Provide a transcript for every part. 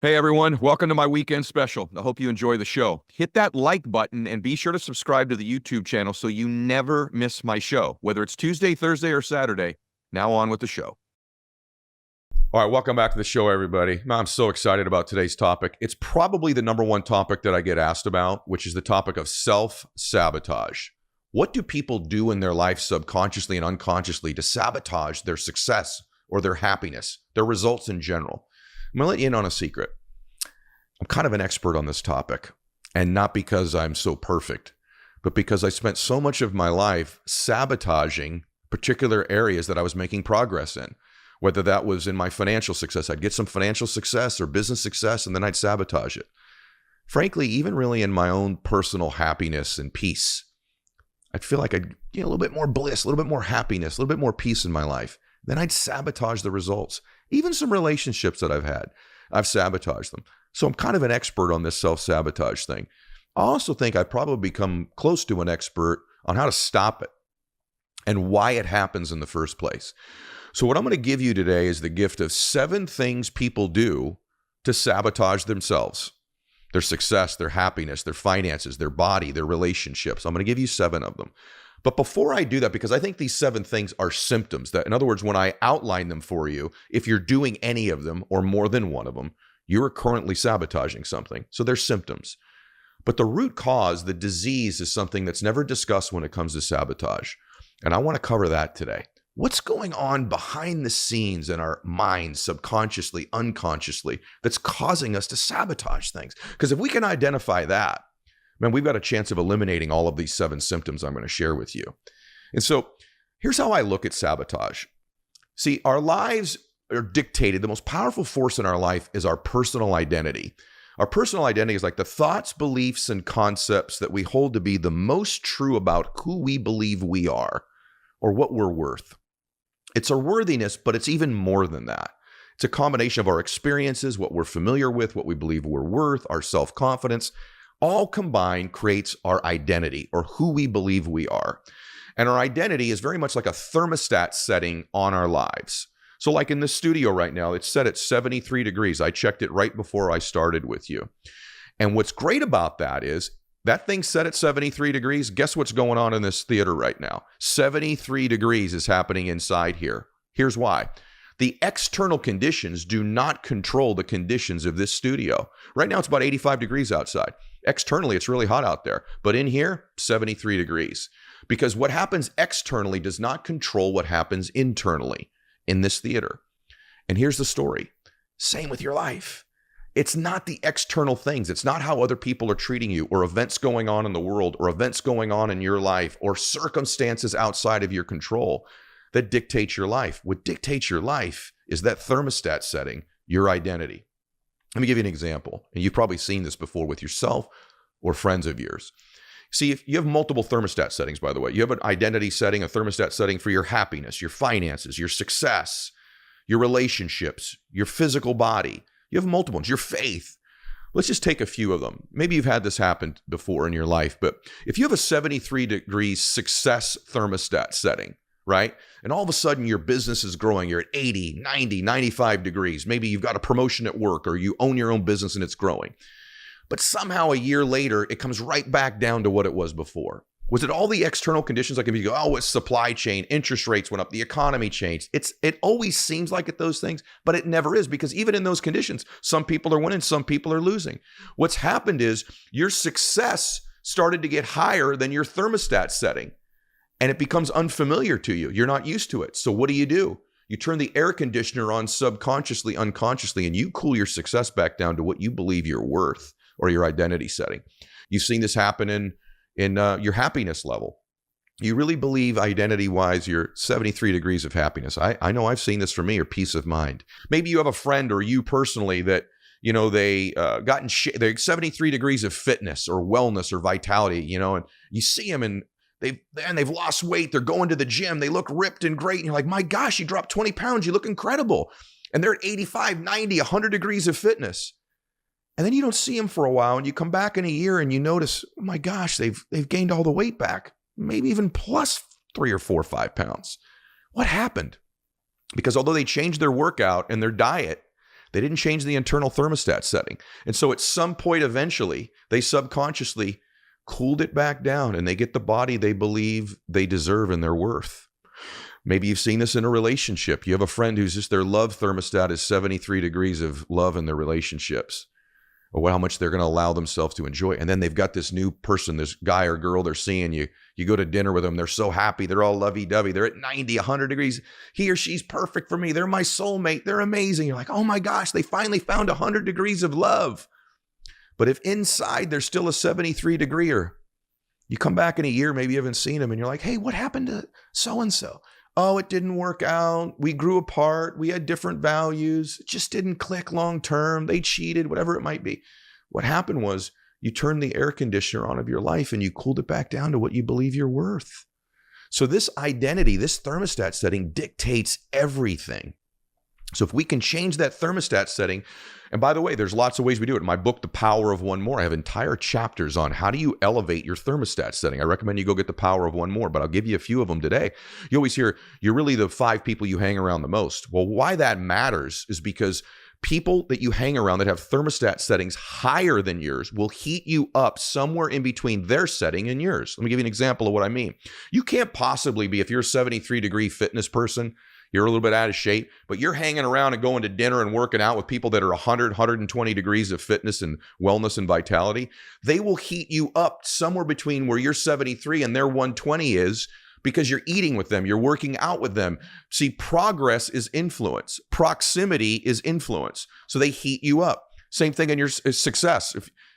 Hey everyone, welcome to my weekend special. I hope you enjoy the show. Hit that like button and be sure to subscribe to the YouTube channel so you never miss my show, whether it's Tuesday, Thursday, or Saturday. Now on with the show. All right, welcome back to the show, everybody. I'm so excited about today's topic. It's probably the number one topic that I get asked about, which is the topic of self-sabotage. What do people do in their life subconsciously and unconsciously to sabotage their success or their happiness, their results in general? I'm going to let you in on a secret. I'm kind of an expert on this topic, and not because I'm so perfect, but because I spent so much of my life sabotaging particular areas that I was making progress in. Whether that was in my financial success, I'd get some financial success or business success, and then I'd sabotage it. Frankly, even really in my own personal happiness and peace, I'd feel like I'd get a little bit more bliss, a little bit more happiness, a little bit more peace in my life. Then I'd sabotage the results. Even some relationships that I've had, I've sabotaged them. So I'm kind of an expert on this self-sabotage thing. I also think I've probably become close to an expert on how to stop it and why it happens in the first place. So what I'm going to give you today is the gift of 7 things people do to sabotage themselves, their success, their happiness, their finances, their body, their relationships. I'm going to give you 7 of them. But before I do that, because I think these 7 things are symptoms that, in other words, when I outline them for you, if you're doing any of them or more than one of them, you are currently sabotaging something. So they're symptoms. But the root cause, the disease, is something that's never discussed when it comes to sabotage. And I want to cover that today. What's going on behind the scenes in our minds, subconsciously, unconsciously, that's causing us to sabotage things? Because if we can identify that, man, we've got a chance of eliminating all of these 7 symptoms I'm going to share with you. And so here's how I look at sabotage. See, our lives are dictated. The most powerful force in our life is our personal identity. Our personal identity is like the thoughts, beliefs, and concepts that we hold to be the most true about who we believe we are or what we're worth. It's our worthiness, but it's even more than that. It's a combination of our experiences, what we're familiar with, what we believe we're worth, our self-confidence. All combined creates our identity or who we believe we are. And our identity is very much like a thermostat setting on our lives. So like in this studio right now, it's set at 73 degrees. I checked it right before I started with you. And what's great about that is that thing's set at 73 degrees. Guess what's going on in this theater right now? 73 degrees is happening inside here. Here's why. The external conditions do not control the conditions of this studio. Right now, it's about 85 degrees outside. Externally, it's really hot out there. But in here, 73 degrees. Because what happens externally does not control what happens internally in this theater. And here's the story. Same with your life. It's not the external things. It's not how other people are treating you or events going on in the world or events going on in your life or circumstances outside of your control that dictates your life. What dictates your life is that thermostat setting, your identity. Let me give you an example. And you've probably seen this before with yourself or friends of yours. See, if you have multiple thermostat settings, by the way, you have an identity setting, a thermostat setting for your happiness, your finances, your success, your relationships, your physical body. You have multiple ones, your faith. Let's just take a few of them. Maybe you've had this happen before in your life, but if you have a 73 degrees success thermostat setting, right? And all of a sudden your business is growing. You're at 80, 90, 95 degrees. Maybe you've got a promotion at work or you own your own business and it's growing. But somehow a year later, it comes right back down to what it was before. Was it all the external conditions? Like if you go, oh, it's supply chain, interest rates went up, the economy changed. It always seems like it those things, but it never is, because even in those conditions, some people are winning, some people are losing. What's happened is your success started to get higher than your thermostat setting, and it becomes unfamiliar to you. You're not used to it. So what do? You turn the air conditioner on subconsciously, unconsciously, and you cool your success back down to what you believe you're worth or your identity setting. You've seen this happen in your happiness level. You really believe identity-wise you're 73 degrees of happiness. I know I've seen this for me, or peace of mind. Maybe you have a friend or you personally that, you know, they're 73 degrees of fitness or wellness or vitality, and you see them and they've lost weight. They're going to the gym. They look ripped and great. And you're like, my gosh, you dropped 20 pounds. You look incredible. And they're at 85, 90, 100 degrees of fitness. And then you don't see them for a while, and you come back in a year and you notice, oh my gosh, they've gained all the weight back, maybe even plus 3 or 4 or 5 pounds. What happened? Because although they changed their workout and their diet, They didn't change the internal thermostat setting. And so at some point, eventually, they subconsciously cooled it back down and they get the body they believe they deserve and their worth. Maybe you've seen this in a relationship. You have a friend who's just their love thermostat is 73 degrees of love in their relationships, or how much they're going to allow themselves to enjoy. And then they've got this new person, this guy or girl they're seeing. You go to dinner with them. They're so happy. They're all lovey-dovey. They're at 90, 100 degrees. He or she's perfect for me. They're my soulmate. They're amazing. You're like, oh my gosh, they finally found 100 degrees of love. But if inside there's still a 73 degreer, you come back in a year, maybe you haven't seen them, and you're like, hey, what happened to so-and-so? Oh, it didn't work out. We grew apart. We had different values. It just didn't click long term. They cheated, whatever it might be. What happened was you turned the air conditioner on of your life and you cooled it back down to what you believe you're worth. So this identity, this thermostat setting dictates everything. So if we can change that thermostat setting, and by the way, there's lots of ways we do it. In my book, The Power of One More, I have entire chapters on how do you elevate your thermostat setting. I recommend you go get The Power of One More, but I'll give you a few of them today. You always hear, you're really the 5 people you hang around the most. Well, why that matters is because people that you hang around that have thermostat settings higher than yours will heat you up somewhere in between their setting and yours. Let me give you an example of what I mean. You can't possibly be, if you're a 73-degree fitness person, you're a little bit out of shape, but you're hanging around and going to dinner and working out with people that are 100, 120 degrees of fitness and wellness and vitality. They will heat you up somewhere between where you're 73 and their 120 is, because you're eating with them, you're working out with them. See, progress is influence. Proximity is influence. So they heat you up. Same thing in your success.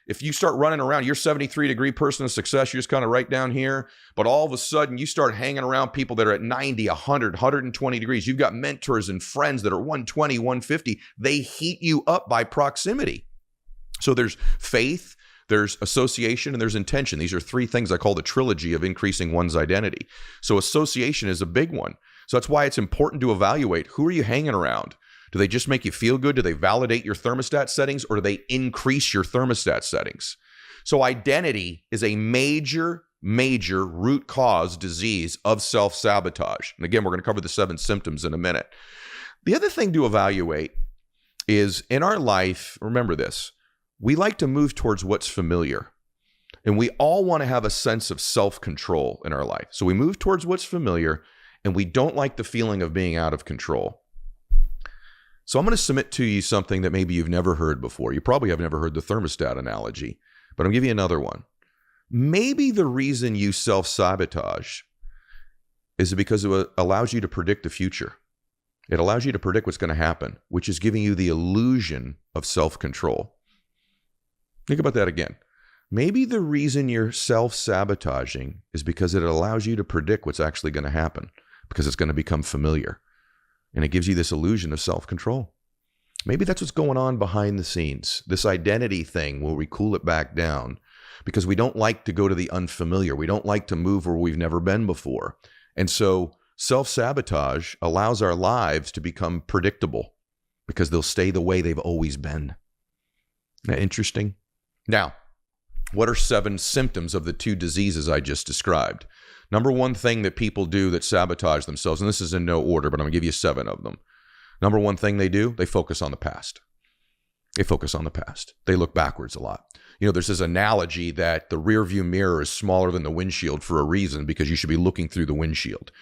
If you start running around, you're 73-degree person of success, you're just kind of right down here, but all of a sudden you start hanging around people that are at 90, 100, 120 degrees. You've got mentors and friends that are 120, 150. They heat you up by proximity. So there's faith, there's association, and there's intention. These are 3 things I call the trilogy of increasing one's identity. So association is a big one. So that's why it's important to evaluate, who are you hanging around? Do they just make you feel good? Do they validate your thermostat settings, or do they increase your thermostat settings? So identity is a major root cause disease of self-sabotage. And again, we're going to cover the 7 symptoms in a minute. The other thing to evaluate is, in our life, remember this, we like to move towards what's familiar. And we all want to have a sense of self-control in our life. So we move towards what's familiar, and we don't like the feeling of being out of control. So I'm going to submit to you something that maybe you've never heard before. You probably have never heard the thermostat analogy, but I'll give you another one. Maybe the reason you self-sabotage is because it allows you to predict the future. It allows you to predict what's going to happen, which is giving you the illusion of self-control. Think about that again. Maybe the reason you're self-sabotaging is because it allows you to predict what's actually going to happen, because it's going to become familiar. And it gives you this illusion of self-control. Maybe that's what's going on behind the scenes. This identity thing where we cool it back down because we don't like to go to the unfamiliar. We don't like to move where we've never been before. And so self-sabotage allows our lives to become predictable because they'll stay the way they've always been. Isn't that interesting? Now, what are 7 symptoms of the 2 diseases I just described? Number 1 thing that people do that sabotage themselves, and this is in no order, but I'm going to give you 7 of them. Number 1 thing they do, they focus on the past. They focus on the past. They look backwards a lot. You know, there's this analogy that the rearview mirror is smaller than the windshield for a reason, because you should be looking through the windshield.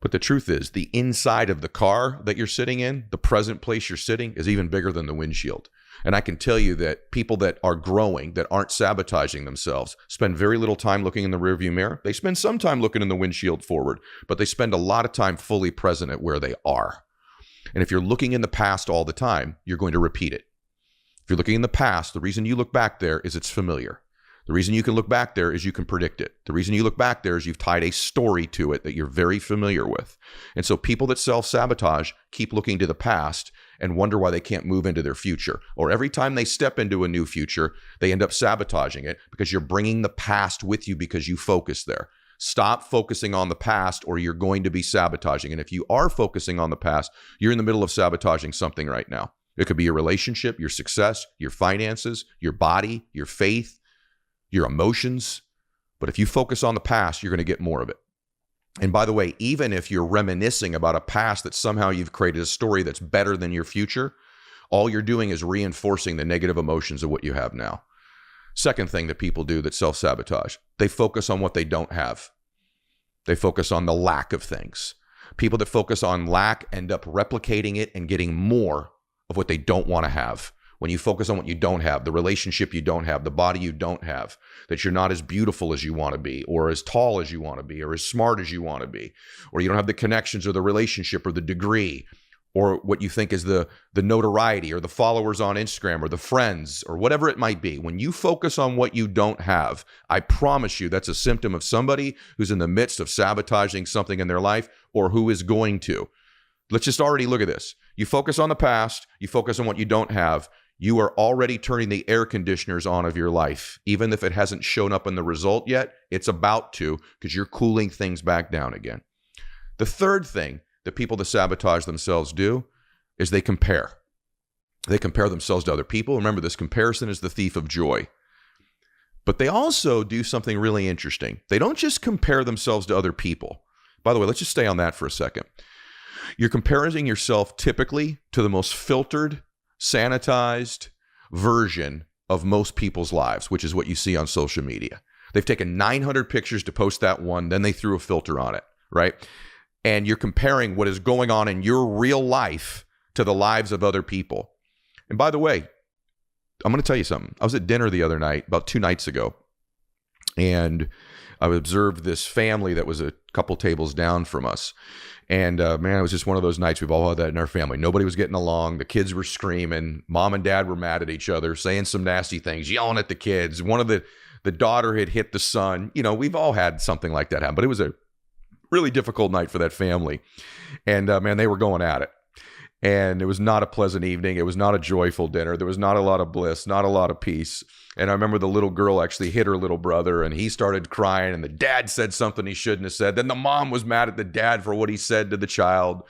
But the truth is, the inside of the car that you're sitting in, the present place you're sitting, is even bigger than the windshield. And I can tell you that people that are growing, that aren't sabotaging themselves, spend very little time looking in the rearview mirror. They spend some time looking in the windshield forward, but they spend a lot of time fully present at where they are. And if you're looking in the past all the time, you're going to repeat it. If you're looking in the past, the reason you look back there is it's familiar. The reason you can look back there is you can predict it. The reason you look back there is you've tied a story to it that you're very familiar with. And so people that self-sabotage keep looking to the past and wonder why they can't move into their future. Or every time they step into a new future, they end up sabotaging it because you're bringing the past with you because you focus there. Stop focusing on the past or you're going to be sabotaging. And if you are focusing on the past, you're in the middle of sabotaging something right now. It could be your relationship, your success, your finances, your body, your faith, your emotions. But if you focus on the past, you're going to get more of it. And by the way, even if you're reminiscing about a past that somehow you've created a story that's better than your future, all you're doing is reinforcing the negative emotions of what you have now. Second thing that people do that self-sabotage, they focus on what they don't have. They focus on the lack of things. People that focus on lack end up replicating it and getting more of what they don't want to have. When you focus on what you don't have, the relationship you don't have, the body you don't have, that you're not as beautiful as you want to be, or as tall as you want to be, or as smart as you want to be, or you don't have the connections or the relationship or the degree, or what you think is the notoriety or the followers on Instagram or the friends or whatever it might be. When you focus on what you don't have, I promise you that's a symptom of somebody who's in the midst of sabotaging something in their life or who is going to. Let's just already look at this. You focus on the past, you focus on what you don't have, you are already turning the air conditioners on of your life. Even if it hasn't shown up in the result yet, it's about to, because you're cooling things back down again. The third thing that people that sabotage themselves do is they compare. They compare themselves to other people. Remember, this comparison is the thief of joy. But they also do something really interesting. They don't just compare themselves to other people. By the way, let's just stay on that for a second. You're comparing yourself typically to the most filtered, sanitized version of most people's lives, which is what you see on social media. They've taken 900 pictures to post that one, then they threw a filter on it, right? And you're comparing what is going on in your real life to the lives of other people. And by the way, I'm going to tell you something. I was at dinner the other night, about 2 nights ago, and I observed this family that was a couple tables down from us. And man, it was just one of those nights. We've all had that in our family. Nobody was getting along. The kids were screaming. Mom and dad were mad at each other, saying some nasty things, yelling at the kids. One of the daughter had hit the son. You know, we've all had something like that happen. But it was a really difficult night for that family. And man, they were going at it. And it was not a pleasant evening. It was not a joyful dinner. There was not a lot of bliss, not a lot of peace. And I remember the little girl actually hit her little brother, and he started crying, and the dad said something he shouldn't have said. Then the mom was mad at the dad for what he said to the child.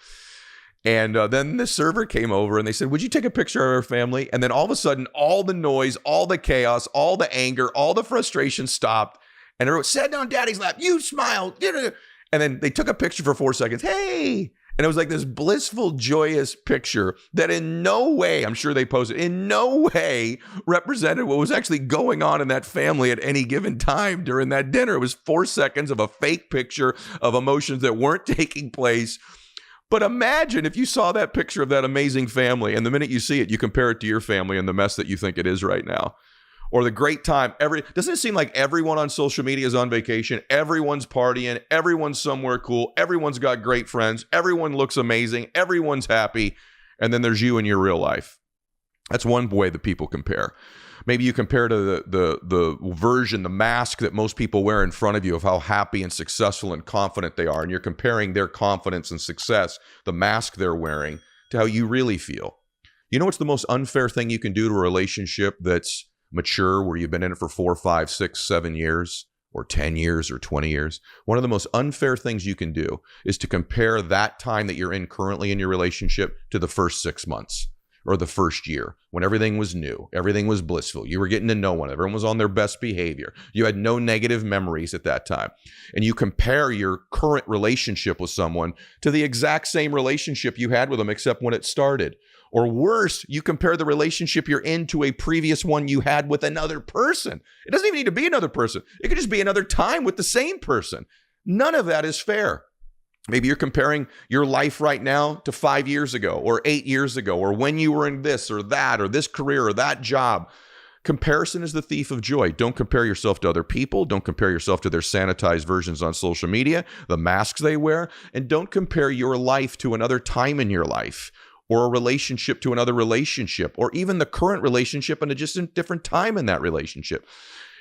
And then the server came over, and they said, would you take a picture of our family? And then all of a sudden, all the noise, all the chaos, all the anger, all the frustration stopped. And everyone sat down daddy's lap. You smiled. And then they took a picture for 4 seconds. Hey! And it was like this blissful, joyous picture that in no way, I'm sure they posted, in no way represented what was actually going on in that family at any given time during that dinner. It was 4 seconds of a fake picture of emotions that weren't taking place. But imagine if you saw that picture of that amazing family, and the minute you see it, you compare it to your family and the mess that you think it is right now. Or the great time. Doesn't it seem like everyone on social media is on vacation? Everyone's partying. Everyone's somewhere cool. Everyone's got great friends. Everyone looks amazing. Everyone's happy. And then there's you in your real life. That's one way that people compare. Maybe you compare to the version, the mask that most people wear in front of you of how happy and successful and confident they are. And you're comparing their confidence and success, the mask they're wearing, to how you really feel. You know what's the most unfair thing you can do to a relationship that's mature, where you've been in it for 4, 5, 6, 7 years, or 10 years, or 20 years? One of the most unfair things you can do is to compare that time that you're in currently in your relationship to the first 6 months or the first year, when everything was new, everything was blissful. You were getting to know one, everyone was on their best behavior. You had no negative memories at that time. And you compare your current relationship with someone to the exact same relationship you had with them, except when it started. Or worse, you compare the relationship you're in to a previous one you had with another person. It doesn't even need to be another person. It could just be another time with the same person. None of that is fair. Maybe you're comparing your life right now to 5 years ago, or 8 years ago, or when you were in this or that, or this career or that job. Comparison is the thief of joy. Don't compare yourself to other people. Don't compare yourself to their sanitized versions on social media, the masks they wear, and don't compare your life to another time in your life, or a relationship to another relationship, or even the current relationship and just a different time in that relationship.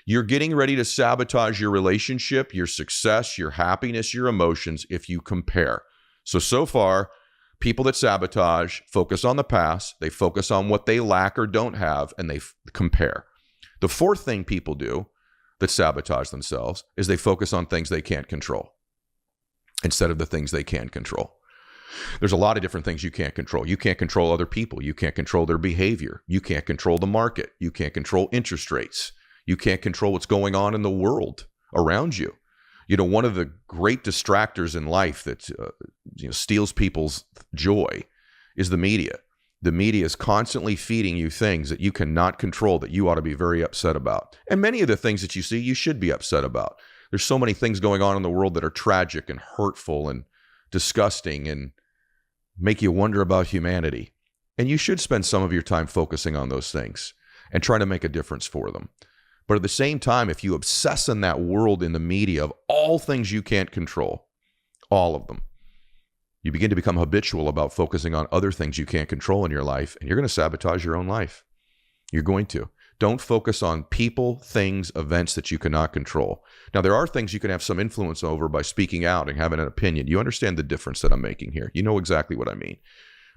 You're getting ready to sabotage your relationship, your success, your happiness, your emotions if you compare. So far, people that sabotage focus on the past, they focus on what they lack or don't have, and they compare. The fourth thing people do that sabotage themselves is they focus on things they can't control instead of the things they can control. There's a lot of different things you can't control. You can't control other people. You can't control their behavior. You can't control the market. You can't control interest rates. You can't control what's going on in the world around you. You know, one of the great distractors in life that steals people's joy is the media. The media is constantly feeding you things that you cannot control that you ought to be very upset about. And many of the things that you see, you should be upset about. There's so many things going on in the world that are tragic and hurtful and disgusting and make you wonder about humanity. And you should spend some of your time focusing on those things and trying to make a difference for them. But at the same time, if you obsess in that world in the media of all things you can't control, all of them, you begin to become habitual about focusing on other things you can't control in your life, and you're going to sabotage your own life. You're going to. Don't focus on people, things, events that you cannot control. Now, there are things you can have some influence over by speaking out and having an opinion. You understand the difference that I'm making here. You know exactly what I mean.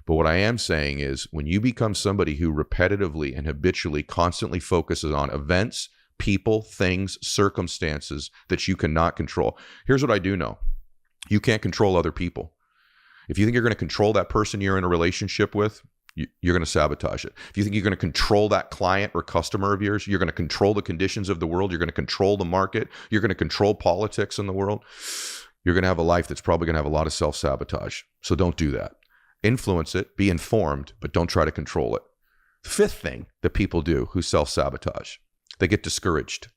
But what I am saying is when you become somebody who repetitively and habitually constantly focuses on events, people, things, circumstances that you cannot control. Here's what I do know. You can't control other people. If you think you're going to control that person you're in a relationship with, you're going to sabotage it. If you think you're going to control that client or customer of yours, you're going to control the conditions of the world, you're going to control the market, you're going to control politics in the world, you're going to have a life that's probably going to have a lot of self-sabotage. So don't do that. Influence it, be informed, but don't try to control it. The fifth thing that people do who self-sabotage, they get discouraged.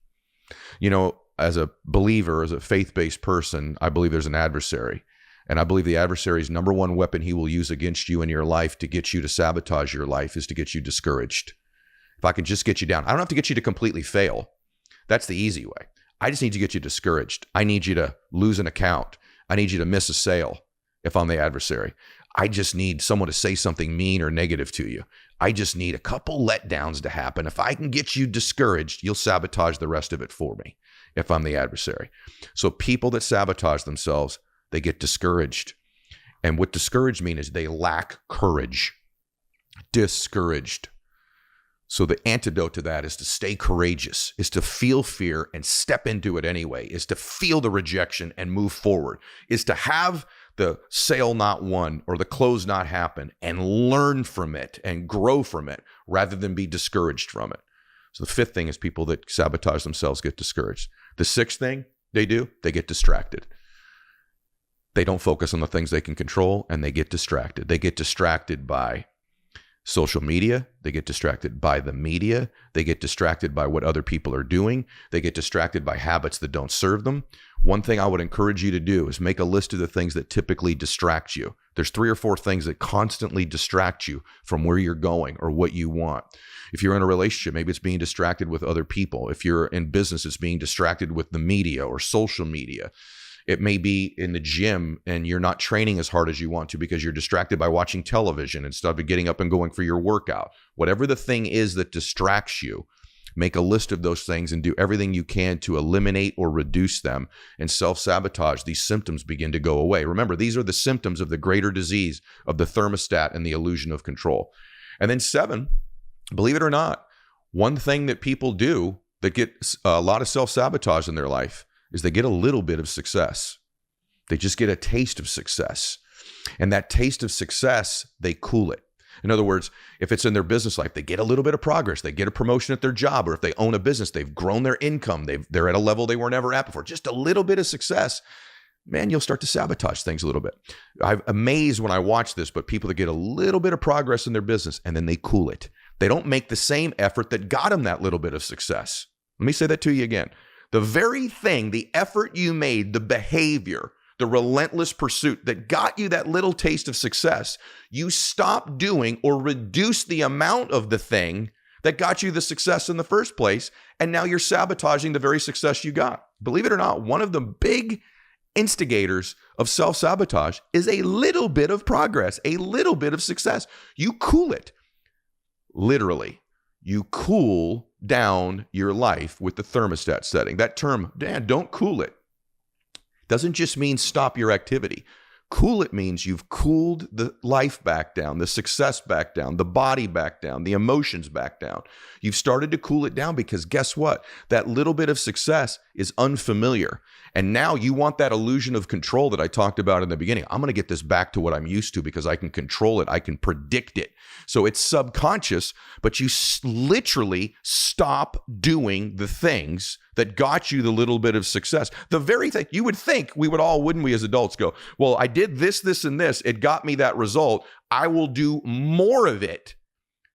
You know, as a believer, as a faith-based person, I believe there's an adversary. And I believe the adversary's number one weapon he will use against you in your life to get you to sabotage your life is to get you discouraged. If I can just get you down, I don't have to get you to completely fail. That's the easy way. I just need to get you discouraged. I need you to lose an account. I need you to miss a sale if I'm the adversary. I just need someone to say something mean or negative to you. I just need a couple letdowns to happen. If I can get you discouraged, you'll sabotage the rest of it for me if I'm the adversary. So people that sabotage themselves, they get discouraged. And what discouraged means is they lack courage. Discouraged. So the antidote to that is to stay courageous, is to feel fear and step into it anyway, is to feel the rejection and move forward, is to have the sale not won or the close not happen and learn from it and grow from it rather than be discouraged from it. So the fifth thing is people that sabotage themselves get discouraged. The sixth thing they do, they get distracted. They don't focus on the things they can control and they get distracted. They get distracted by social media. They get distracted by the media. They get distracted by what other people are doing. They get distracted by habits that don't serve them. One thing I would encourage you to do is make a list of the things that typically distract you. There's 3 or 4 things that constantly distract you from where you're going or what you want. If you're in a relationship, maybe it's being distracted with other people. If you're in business, it's being distracted with the media or social media. It may be in the gym and you're not training as hard as you want to because you're distracted by watching television instead of getting up and going for your workout. Whatever the thing is that distracts you, make a list of those things and do everything you can to eliminate or reduce them and self-sabotage. These symptoms begin to go away. Remember, these are the symptoms of the greater disease of the thermostat and the illusion of control. And then 7, believe it or not, one thing that people do that get a lot of self-sabotage in their life is they get a little bit of success. They just get a taste of success. And that taste of success, they cool it. In other words, if it's in their business life, they get a little bit of progress. They get a promotion at their job, or if they own a business, they've grown their income. They're at a level they were never at before. Just a little bit of success. Man, you'll start to sabotage things a little bit. I'm amazed when I watch this, but people that get a little bit of progress in their business and then they cool it. They don't make the same effort that got them that little bit of success. Let me say that to you again. The very thing, the effort you made, the behavior, the relentless pursuit that got you that little taste of success, you stop doing or reduce the amount of the thing that got you the success in the first place, and now you're sabotaging the very success you got. Believe it or not, one of the big instigators of self-sabotage is a little bit of progress, a little bit of success. You cool it. Literally, you cool down your life with the thermostat setting. That term, Dan, don't cool it, doesn't just mean stop your activity. Cool it means you've cooled the life back down, the success back down, the body back down, the emotions back down. You've started to cool it down because guess what? That little bit of success is unfamiliar. And now you want that illusion of control that I talked about in the beginning. I'm going to get this back to what I'm used to because I can control it. I can predict it. So it's subconscious, but you literally stop doing the things that got you the little bit of success. The very thing you would think we would all, wouldn't we as adults go, well, I did this, this, and this, it got me that result. I will do more of it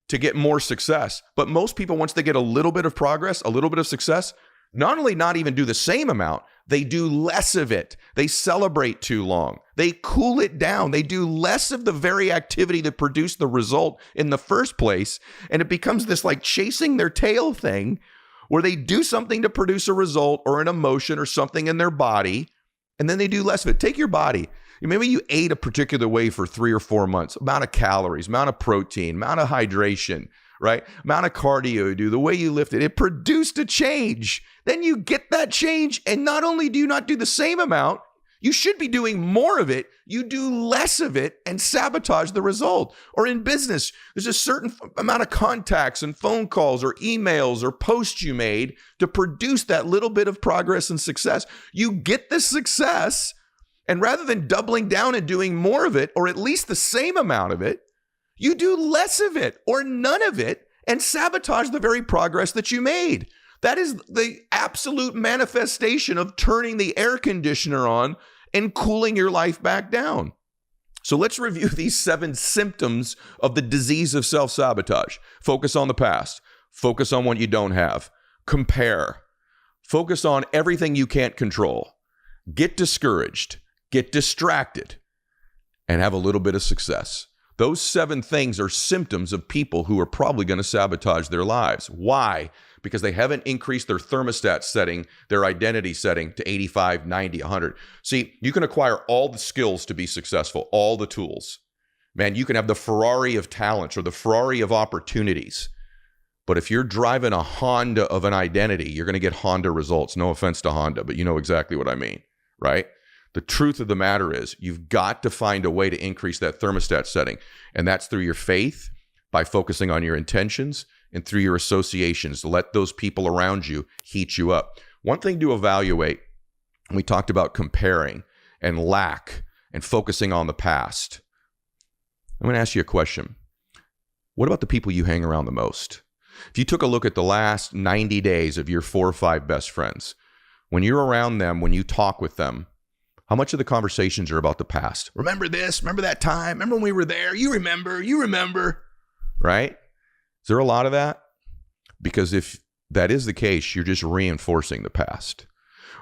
to get more success. But most people, once they get a little bit of progress, a little bit of success, not only not even do the same amount, they do less of it. They celebrate too long. They cool it down. They do less of the very activity that produced the result in the first place. And it becomes this like chasing their tail thing where they do something to produce a result or an emotion or something in their body, and then they do less of it. Take your body. Maybe you ate a particular way for 3 or 4 months, amount of calories, amount of protein, amount of hydration, right? Amount of cardio you do, the way you lifted, it produced a change. Then you get that change, and not only do you not do the same amount, you should be doing more of it. You do less of it and sabotage the result. Or in business, there's a certain amount of contacts and phone calls or emails or posts you made to produce that little bit of progress and success. You get the success, and rather than doubling down and doing more of it, or at least the same amount of it, you do less of it or none of it and sabotage the very progress that you made. That is the absolute manifestation of turning the air conditioner on and cooling your life back down. So let's review these 7 symptoms of the disease of self-sabotage. Focus on the past. Focus on what you don't have. Compare. Focus on everything you can't control. Get discouraged. Get distracted. And have a little bit of success. Those 7 things are symptoms of people who are probably going to sabotage their lives. Why? Because they haven't increased their thermostat setting, their identity setting to 85, 90, 100. See, you can acquire all the skills to be successful, all the tools. Man, you can have the Ferrari of talents or the Ferrari of opportunities. But if you're driving a Honda of an identity, you're going to get Honda results. No offense to Honda, but you know exactly what I mean, right? The truth of the matter is you've got to find a way to increase that thermostat setting. And that's through your faith, by focusing on your intentions, and through your associations. Let those people around you heat you up. One thing to evaluate, we talked about comparing and lack and focusing on the past. I'm going to ask you a question. What about the people you hang around the most? If you took a look at the last 90 days of your 4 or 5 best friends, when you're around them, when you talk with them, how much of the conversations are about the past? Remember this? Remember that time? Remember when we were there? You remember, right? Is there a lot of that? Because if that is the case, you're just reinforcing the past.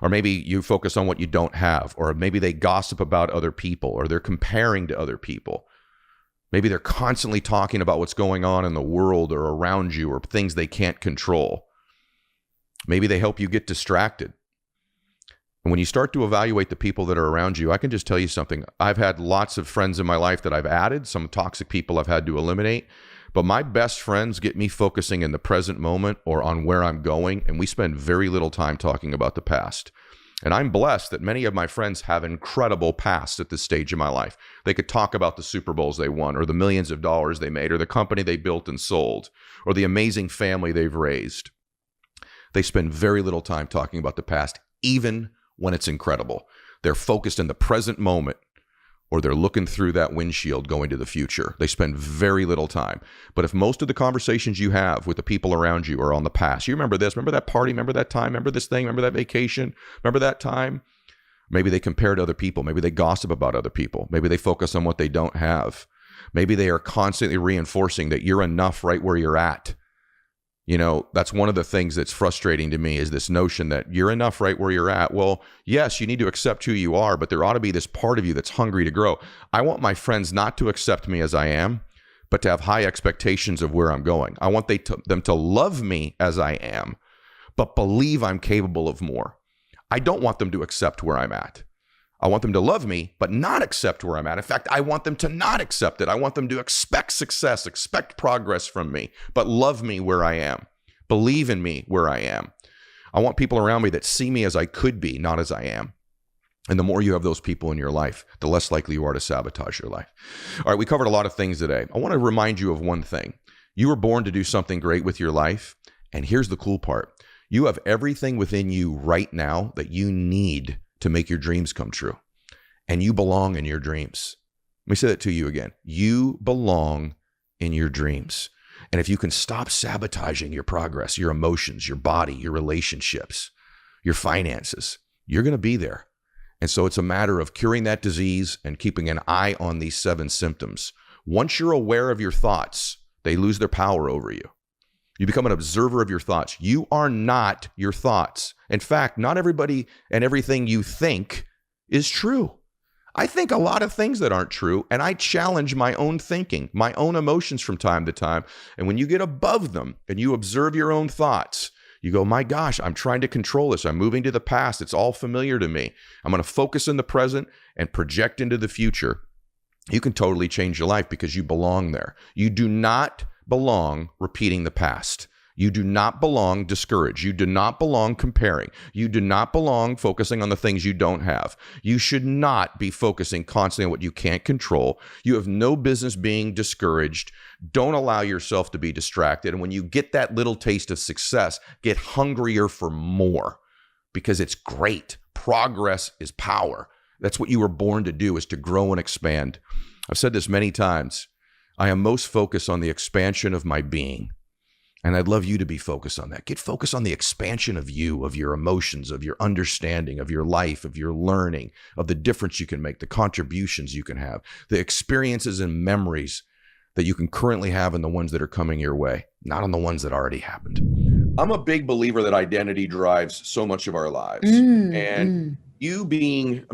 Or maybe you focus on what you don't have, or maybe they gossip about other people, or they're comparing to other people. Maybe they're constantly talking about what's going on in the world or around you or things they can't control. Maybe they help you get distracted. And when you start to evaluate the people that are around you, I can just tell you something. I've had lots of friends in my life that I've added, some toxic people I've had to eliminate. But my best friends get me focusing in the present moment or on where I'm going, and we spend very little time talking about the past. And I'm blessed that many of my friends have incredible pasts at this stage of my life. They could talk about the Super Bowls they won, or the millions of dollars they made, or the company they built and sold, or the amazing family they've raised. They spend very little time talking about the past, even when it's incredible. They're focused in the present moment, or they're looking through that windshield going to the future. They spend very little time. But if most of the conversations you have with the people around you are on the past, you remember this, remember that party, remember that time, remember this thing, remember that vacation, remember that time? Maybe they compare to other people. Maybe they gossip about other people. Maybe they focus on what they don't have. Maybe they are constantly reinforcing that you're enough right where you're at. You know, that's one of the things that's frustrating to me, is this notion that you're enough right where you're at. Well, yes, you need to accept who you are, but there ought to be this part of you that's hungry to grow. I want my friends not to accept me as I am, but to have high expectations of where I'm going. I want them to love me as I am, but believe I'm capable of more. I don't want them to accept where I'm at. I want them to love me, but not accept where I'm at. In fact, I want them to not accept it. I want them to expect success, expect progress from me, but love me where I am. Believe in me where I am. I want people around me that see me as I could be, not as I am. And the more you have those people in your life, the less likely you are to sabotage your life. All right, we covered a lot of things today. I want to remind you of one thing. You were born to do something great with your life. And here's the cool part. You have everything within you right now that you need to make your dreams come true. And you belong in your dreams. Let me say that to you again. You belong in your dreams. And if you can stop sabotaging your progress, your emotions, your body, your relationships, your finances, you're going to be there. And so it's a matter of curing that disease and keeping an eye on these 7 symptoms. Once you're aware of your thoughts, they lose their power over you. You become an observer of your thoughts. You are not your thoughts. In fact, not everybody and everything you think is true. I think a lot of things that aren't true, and I challenge my own thinking, my own emotions from time to time. And when you get above them and you observe your own thoughts, you go, my gosh, I'm trying to control this. I'm moving to the past. It's all familiar to me. I'm going to focus in the present and project into the future. You can totally change your life because you belong there. You do not belong repeating the past. You do not belong discouraged. You do not belong comparing. You do not belong focusing on the things you don't have. You should not be focusing constantly on what you can't control. You have no business being discouraged. Don't allow yourself to be distracted. And when you get that little taste of success, get hungrier for more because it's great. Progress is power. That's what you were born to do, is to grow and expand. I've said this many times. I am most focused on the expansion of my being. And I'd love you to be focused on that. Get focused on the expansion of you, of your emotions, of your understanding, of your life, of your learning, of the difference you can make, the contributions you can have, the experiences and memories that you can currently have and the ones that are coming your way, not on the ones that already happened. I'm a big believer that identity drives so much of our lives. You being,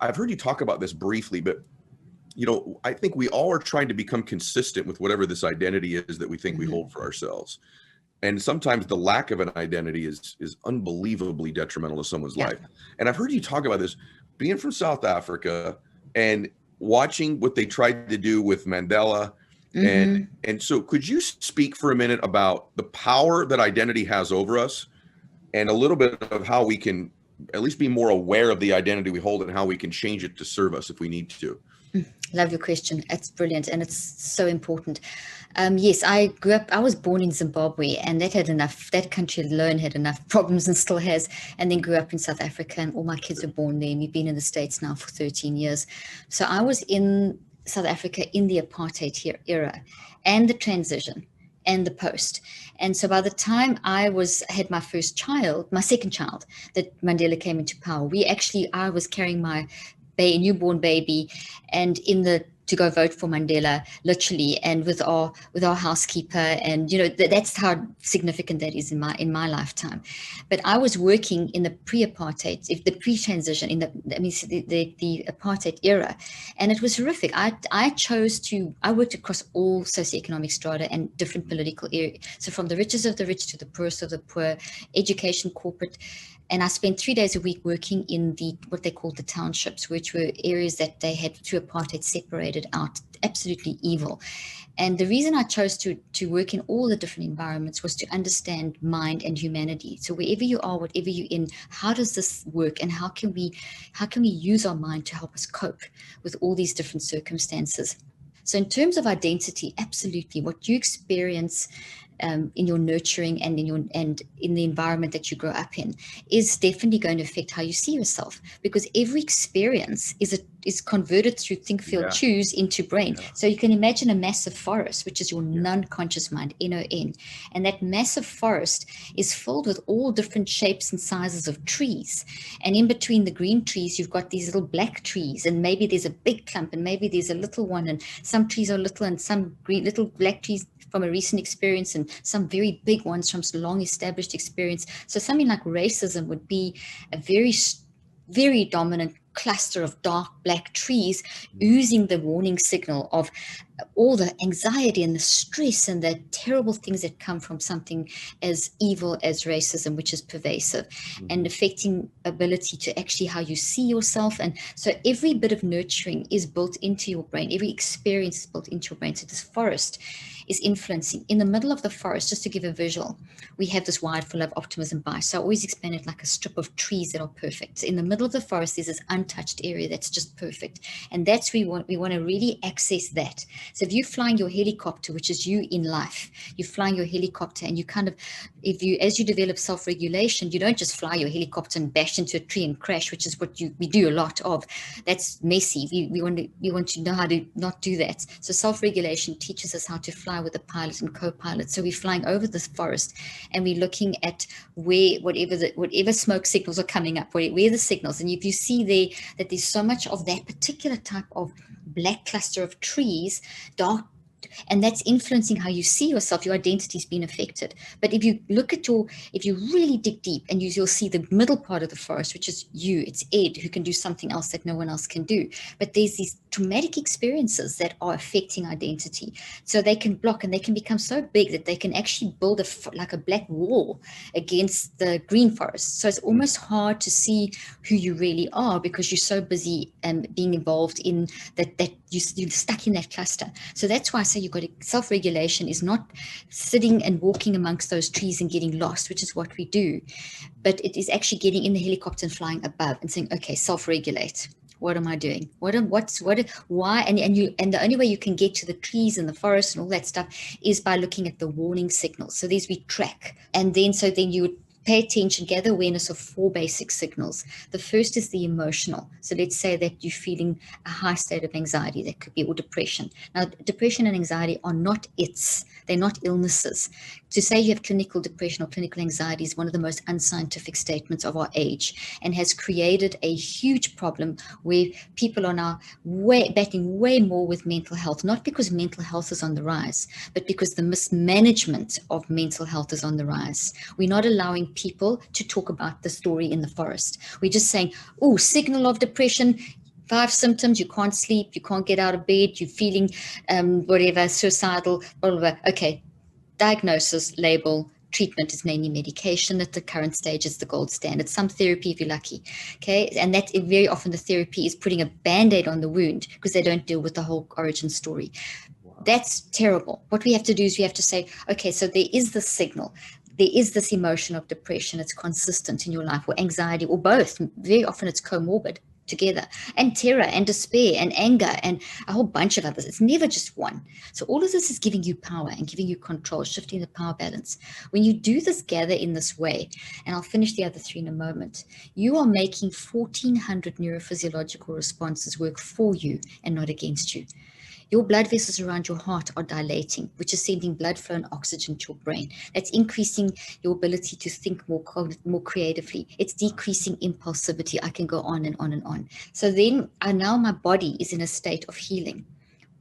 I've heard you talk about this briefly, but I think we all are trying to become consistent with whatever this identity is that we think we hold for ourselves. And sometimes the lack of an identity is unbelievably detrimental to someone's life. And I've heard you talk about this, being from South Africa and watching what they tried to do with Mandela. And so could you speak for a minute about the power that identity has over us and a little bit of how we can at least be more aware of the identity we hold and how we can change it to serve us if we need to? Love your question. It's brilliant and it's so important. Yes, I was born in Zimbabwe, and that country alone had enough problems and still has, and then grew up in South Africa, and all my kids were born there, and we've been in the States now for 13 years. So I was in South Africa in the apartheid era and the transition and the post. And so by the time I had my first child, my second child, that Mandela came into power, I was carrying my newborn baby and to go vote for Mandela, literally, and with our housekeeper, and that's how significant that is in my lifetime. But I was working in the pre-apartheid, the pre-transition, the apartheid era, and it was horrific. I worked across all socioeconomic strata and different political areas. So from the richest of the rich to the poorest of the poor, education, corporate. And I spent 3 days a week working in what they called the townships, which were areas that they had through apartheid separated out, absolutely evil. And the reason I chose to work in all the different environments was to understand mind and humanity. So wherever you are, whatever you're in, how does this work, and how can we use our mind to help us cope with all these different circumstances? So in terms of identity, absolutely, what you experience in your nurturing and in the environment that you grow up in is definitely going to affect how you see yourself, because every experience is converted through think, feel, choose into brain. So you can imagine a massive forest, which is your non-conscious mind, NON, and that massive forest is filled with all different shapes and sizes of trees, and in between the green trees you've got these little black trees, and maybe there's a big clump and maybe there's a little one, and some trees are little and some green little black trees from a recent experience, and some very big ones from some long established experience. So something like racism would be a very, very dominant cluster of dark black trees oozing the warning signal of all the anxiety and the stress and the terrible things that come from something as evil as racism, which is pervasive and affecting ability to actually how you see yourself. And so every bit of nurturing is built into your brain. Every experience is built into your brain. So this forest is influencing. In the middle of the forest, just to give a visual, we have this wired full of optimism bias. So I always explain it like a strip of trees that are perfect. So in the middle of the forest, there's this untouched area that's just perfect. And that's where we want to really access that. So if you're flying your helicopter, which is you in life, you're flying your helicopter, and you kind of, as you develop self-regulation, you don't just fly your helicopter and bash into a tree and crash, which is what we do a lot of. That's messy. We want to know how to not do that. So self-regulation teaches us how to fly fly with a pilot and co-pilot. So we're flying over this forest and we're looking at where whatever smoke signals are coming up, where the signals. And if you see there that there's so much of that particular type of black cluster of trees, dark, and that's influencing how you see yourself. Your identity's been affected. But if you look at if you really dig deep, and you'll see the middle part of the forest, which is you, it's Ed, who can do something else that no one else can do. But there's these traumatic experiences that are affecting identity. So they can block, and they can become so big that they can actually build like a black wall against the green forest. So it's almost hard to see who you really are because you're so busy being involved in that you're stuck in that cluster. So that's why I say you've got self-regulation is not sitting and walking amongst those trees and getting lost, which is what we do, but it is actually getting in the helicopter and flying above and saying, okay, self-regulate. What am I doing? Why? And the only way you can get to the trees and the forest and all that stuff is by looking at the warning signals. So these we track, and then you would pay attention, gather awareness of 4 basic signals. The first is the emotional. So let's say that you're feeling a high state of anxiety, that could be, or depression. Now, depression and anxiety are not they're not illnesses. To say you have clinical depression or clinical anxiety is one of the most unscientific statements of our age, and has created a huge problem where people are now battling way more with mental health, not because mental health is on the rise, but because the mismanagement of mental health is on the rise. We're not allowing people to talk about the story in the forest. We're just saying, oh, signal of depression, 5 symptoms: you can't sleep, you can't get out of bed, you're feeling suicidal, blah, blah, blah. Okay, diagnosis, label, treatment is mainly medication. At the current stage is the gold standard. Some therapy if you're lucky. Okay, and that very often the therapy is putting a band-aid on the wound because they don't deal with the whole origin story. That's terrible. What we have to do is we have to say, okay, so there is this signal. There is this emotion of depression. It's consistent in your life, or anxiety, or both. Very often it's comorbid together, and terror and despair and anger and a whole bunch of others. It's never just one. So all of this is giving you power and giving you control, shifting the power balance. When you do this, gather in this way, and I'll finish the other 3 in a moment, you are making 1,400 neurophysiological responses work for you and not against you. Your blood vessels around your heart are dilating, which is sending blood flow and oxygen to your brain. That's increasing your ability to think more creatively. It's decreasing impulsivity. I can go on and on and on. So then now my body is in a state of healing.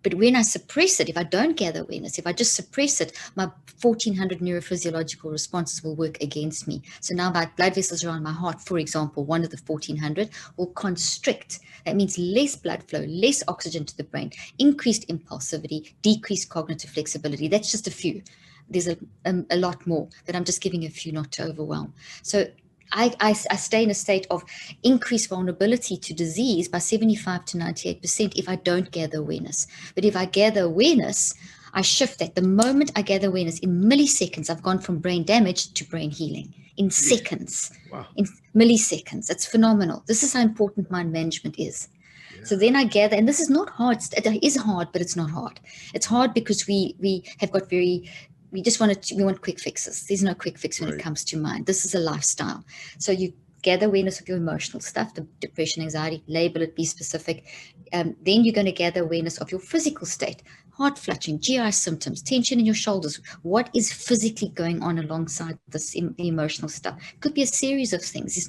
But when I suppress it, if I don't gather awareness, if I just suppress it, my 1,400 neurophysiological responses will work against me. So now my blood vessels around my heart, for example, one of the 1,400 will constrict. That means less blood flow, less oxygen to the brain, increased impulsivity, decreased cognitive flexibility. That's just a few. There's a lot more, but I'm just giving a few not to overwhelm. So I stay in a state of increased vulnerability to disease by 75 to 98% if I don't gather awareness. But if I gather awareness, I shift that. The moment I gather awareness, in milliseconds, I've gone from brain damage to brain healing. In seconds, in milliseconds. It's phenomenal. This is how important mind management is. Yeah. So then I gather, and this is not hard. It is hard, but it's not hard. It's hard because we have got we want quick fixes. There's no quick fix when it comes to mind. This is a lifestyle. So you gather awareness of your emotional stuff, the depression, anxiety, label it, be specific. Then you're going to gather awareness of your physical state, heart fluttering, GI symptoms, tension in your shoulders. What is physically going on alongside this emotional stuff? It could be a series of things.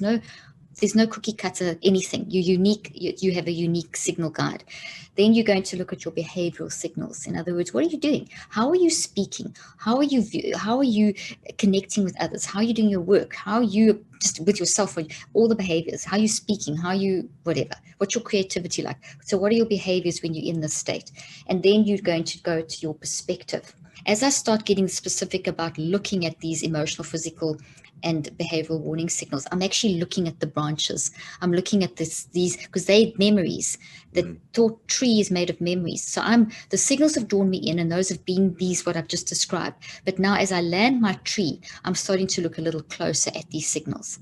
There's no cookie cutter anything. You're unique. You have a unique signal guide. Then you're going to look at your behavioral signals. In other words, what are you doing? How are you speaking? How are you connecting with others? How are you doing your work? How are you just with yourself? All the behaviors. How are you speaking? How are you whatever? What's your creativity like? So what are your behaviors when you're in this state? And then you're going to go to your perspective. As I start getting specific about looking at these emotional, physical, and behavioral warning signals, I'm actually looking at the branches. I'm looking at these because they're memories. The thought tree is made of memories. So the signals have drawn me in, and those have been what I've just described. But now as I land my tree, I'm starting to look a little closer at these signals.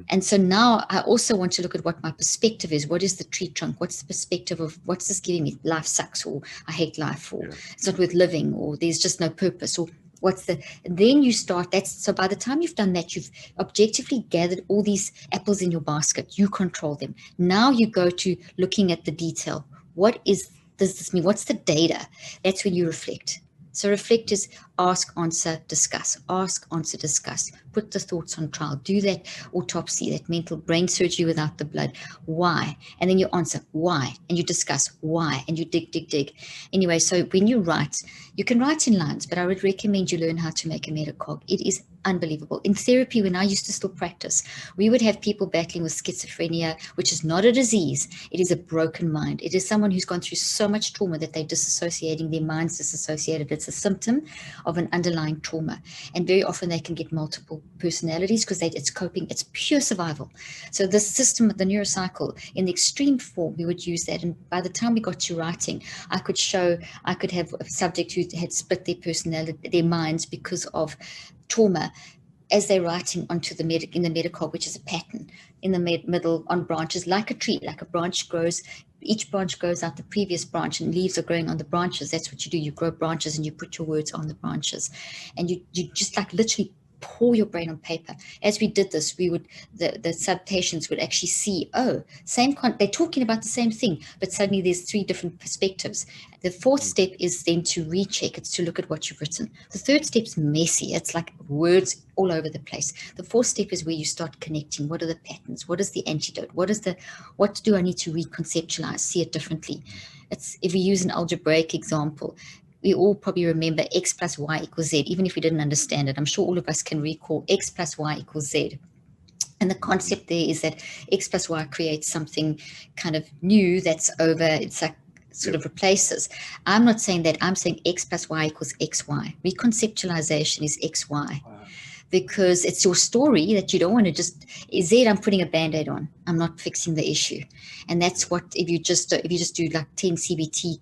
And so now I also want to look at what my perspective is. What is the tree trunk? What's the perspective of what's this giving me? Life sucks, or I hate life, or it's not worth living, or there's just no purpose, or then you start, so by the time you've done that, you've objectively gathered all these apples in your basket. You control them. Now you go to looking at the detail. Does this mean? What's the data? That's when you reflect. So reflect is ask, answer, discuss. Ask, answer, discuss. Put the thoughts on trial. Do that autopsy, that mental brain surgery without the blood. Why? And then you answer why, and you discuss why, and you dig. Anyway, so when you write, you can write in lines, but I would recommend you learn how to make a metacog. It is unbelievable. In therapy, when I used to still practice, we would have people battling with schizophrenia, which is not a disease. It is a broken mind. It is someone who's gone through so much trauma that they're disassociating, their mind's disassociated. It's a symptom of an underlying trauma. And very often they can get multiple personalities because it's coping, it's pure survival. So this system of the neurocycle, in the extreme form, we would use that. And by the time we got to writing, I could have a subject who had split their personality, their minds because of trauma, as they're writing onto in the metacog, which is a pattern in the middle on branches, like a tree, like a branch grows. Each branch grows out the previous branch, and leaves are growing on the branches. That's what you do. You grow branches and you put your words on the branches, and you just like literally pour your brain on paper. As we did this, the sub-patients would actually see, they're talking about the same thing, but suddenly there's 3 different perspectives. The 4th step is then to recheck. It's to look at what you've written. The 3rd step's messy. It's like words all over the place. The 4th step is where you start connecting. What are the patterns? What is the antidote? What do I need to reconceptualize, see it differently? If we use an algebraic example, we all probably remember x plus y equals z, even if we didn't understand it. I'm sure all of us can recall x plus y equals z. And the concept there is that x plus y creates something kind of new that's over, it's like sort of replaces. I'm not saying that, I'm saying x plus y equals xy. Reconceptualization is xy. Because it's your story that you don't want to just, Z, I'm putting a Band-Aid on. I'm not fixing the issue. And that's what, if you just do like 10 CBT,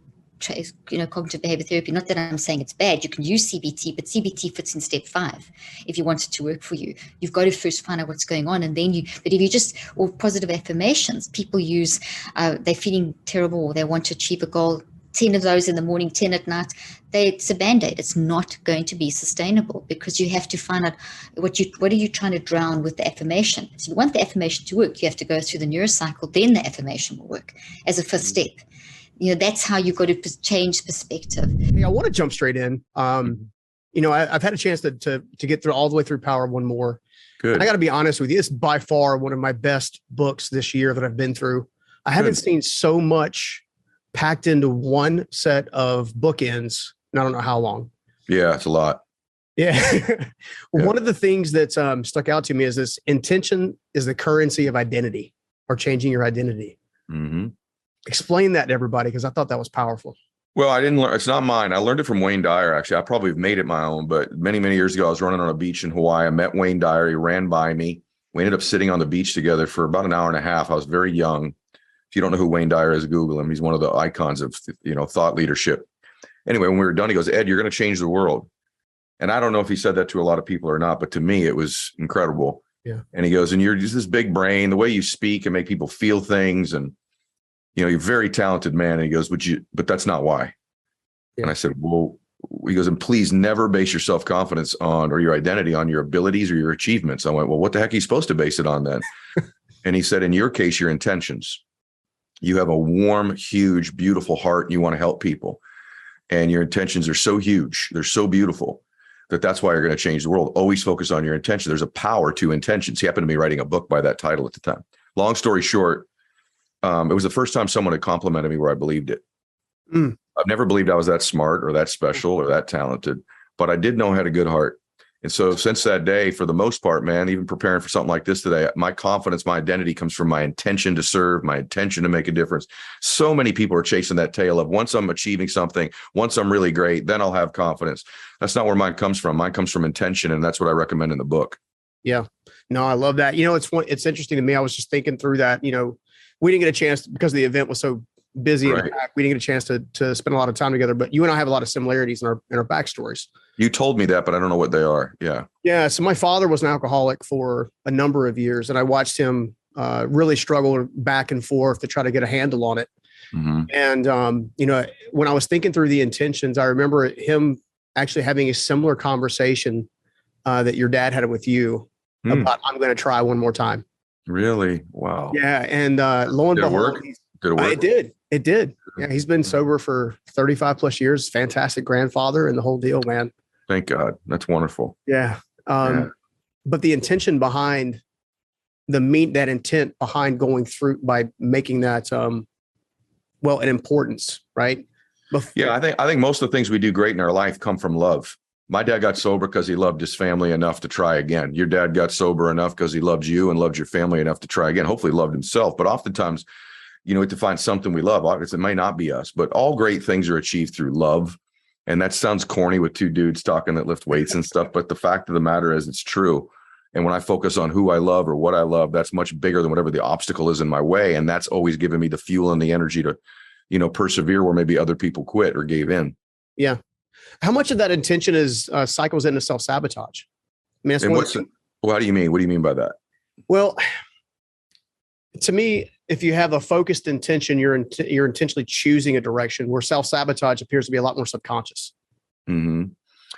cognitive behavior therapy, not that I'm saying it's bad, you can use CBT, but CBT fits in step 5 if you want it to work for you. You've got to first find out what's going on, and then but if you just, or positive affirmations, people use, they're feeling terrible, or they want to achieve a goal, 10 of those in the morning, 10 at night, it's a Band-Aid. It's not going to be sustainable, because you have to find out what are you trying to drown with the affirmation. So if you want the affirmation to work, you have to go through the neurocycle, then the affirmation will work as a 5th step. That's how you've got to change perspective. Hey, I want to jump straight in. I've had a chance to get through all the way through Power One More. Good. And I got to be honest with you, it's by far one of my best books this year that I've been through. I haven't seen so much packed into one set of bookends, and I don't know how long. Yeah, it's a lot. Yeah. One of the things that's stuck out to me is this: intention is the currency of identity, or changing your identity. Mm-hmm. Explain that to everybody, because I thought that was powerful. Well, I didn't learn. It's not mine. I learned it from Wayne Dyer, actually. I probably have made it my own, but many, many years ago, I was running on a beach in Hawaii. I met Wayne Dyer. He ran by me. We ended up sitting on the beach together for about an hour and a half. I was very young. If you don't know who Wayne Dyer is, Google him. He's one of the icons of, thought leadership. Anyway, when we were done, he goes, "Ed, you're going to change the world." And I don't know if he said that to a lot of people or not, but to me, it was incredible. Yeah. And he goes, "And you're just this big brain, the way you speak and make people feel things. And, you're a very talented man." And he goes, but that's not why. Yeah. And I said, well, he goes, "And please never base your self-confidence on, or your identity on, your abilities or your achievements." I went, well, what the heck are you supposed to base it on then? And he said, in your case, your intentions. You have a warm, huge, beautiful heart, and you want to help people. And your intentions are so huge, they're so beautiful, that's why you're going to change the world. Always focus on your intention. There's a power to intentions. He happened to be writing a book by that title at the time. Long story short, it was the first time someone had complimented me where I believed it. I've never believed I was that smart or that special or that talented, but I did know I had a good heart. And so since that day, for the most part, man, even preparing for something like this today, my confidence, my identity comes from my intention to serve, my intention to make a difference. So many people are chasing that tail of, once I'm achieving something, once I'm really great, then I'll have confidence. That's not where mine comes from. Mine comes from intention. And that's what I recommend in the book. Yeah, no, I love that. It's interesting to me. I was just thinking through that, we didn't get a chance because the event was so busy. Right. And packed. We didn't get a chance to spend a lot of time together, but you and I have a lot of similarities in our backstories. You told me that, but I don't know what they are. Yeah. Yeah. So my father was an alcoholic for a number of years, and I watched him really struggle back and forth to try to get a handle on it. Mm-hmm. And, when I was thinking through the intentions, I remember him actually having a similar conversation that your dad had with you about, I'm going to try one more time. Really? Wow. Yeah. And lo and behold, Did it work? It did. It did. Yeah, he's been sober for 35 plus years. Fantastic grandfather and the whole deal, man. Thank God. That's wonderful. Yeah. Yeah. But the intention behind that intent behind going through by making that, an importance, right? Yeah, I think most of the things we do great in our life come from love. My dad got sober because he loved his family enough to try again. Your dad got sober enough because he loved you and loved your family enough to try again. Hopefully he loved himself. But oftentimes, we have to find something we love. Obviously, it may not be us, but all great things are achieved through love. And that sounds corny with two dudes talking that lift weights and stuff. But the fact of the matter is it's true. And when I focus on who I love or what I love, that's much bigger than whatever the obstacle is in my way. And that's always given me the fuel and the energy to, persevere where maybe other people quit or gave in. Yeah. How much of that intention is cycles into self-sabotage? I mean, how do you mean? What do you mean by that? Well, to me, if you have a focused intention, you're intentionally choosing a direction, where self-sabotage appears to be a lot more subconscious. Mm-hmm.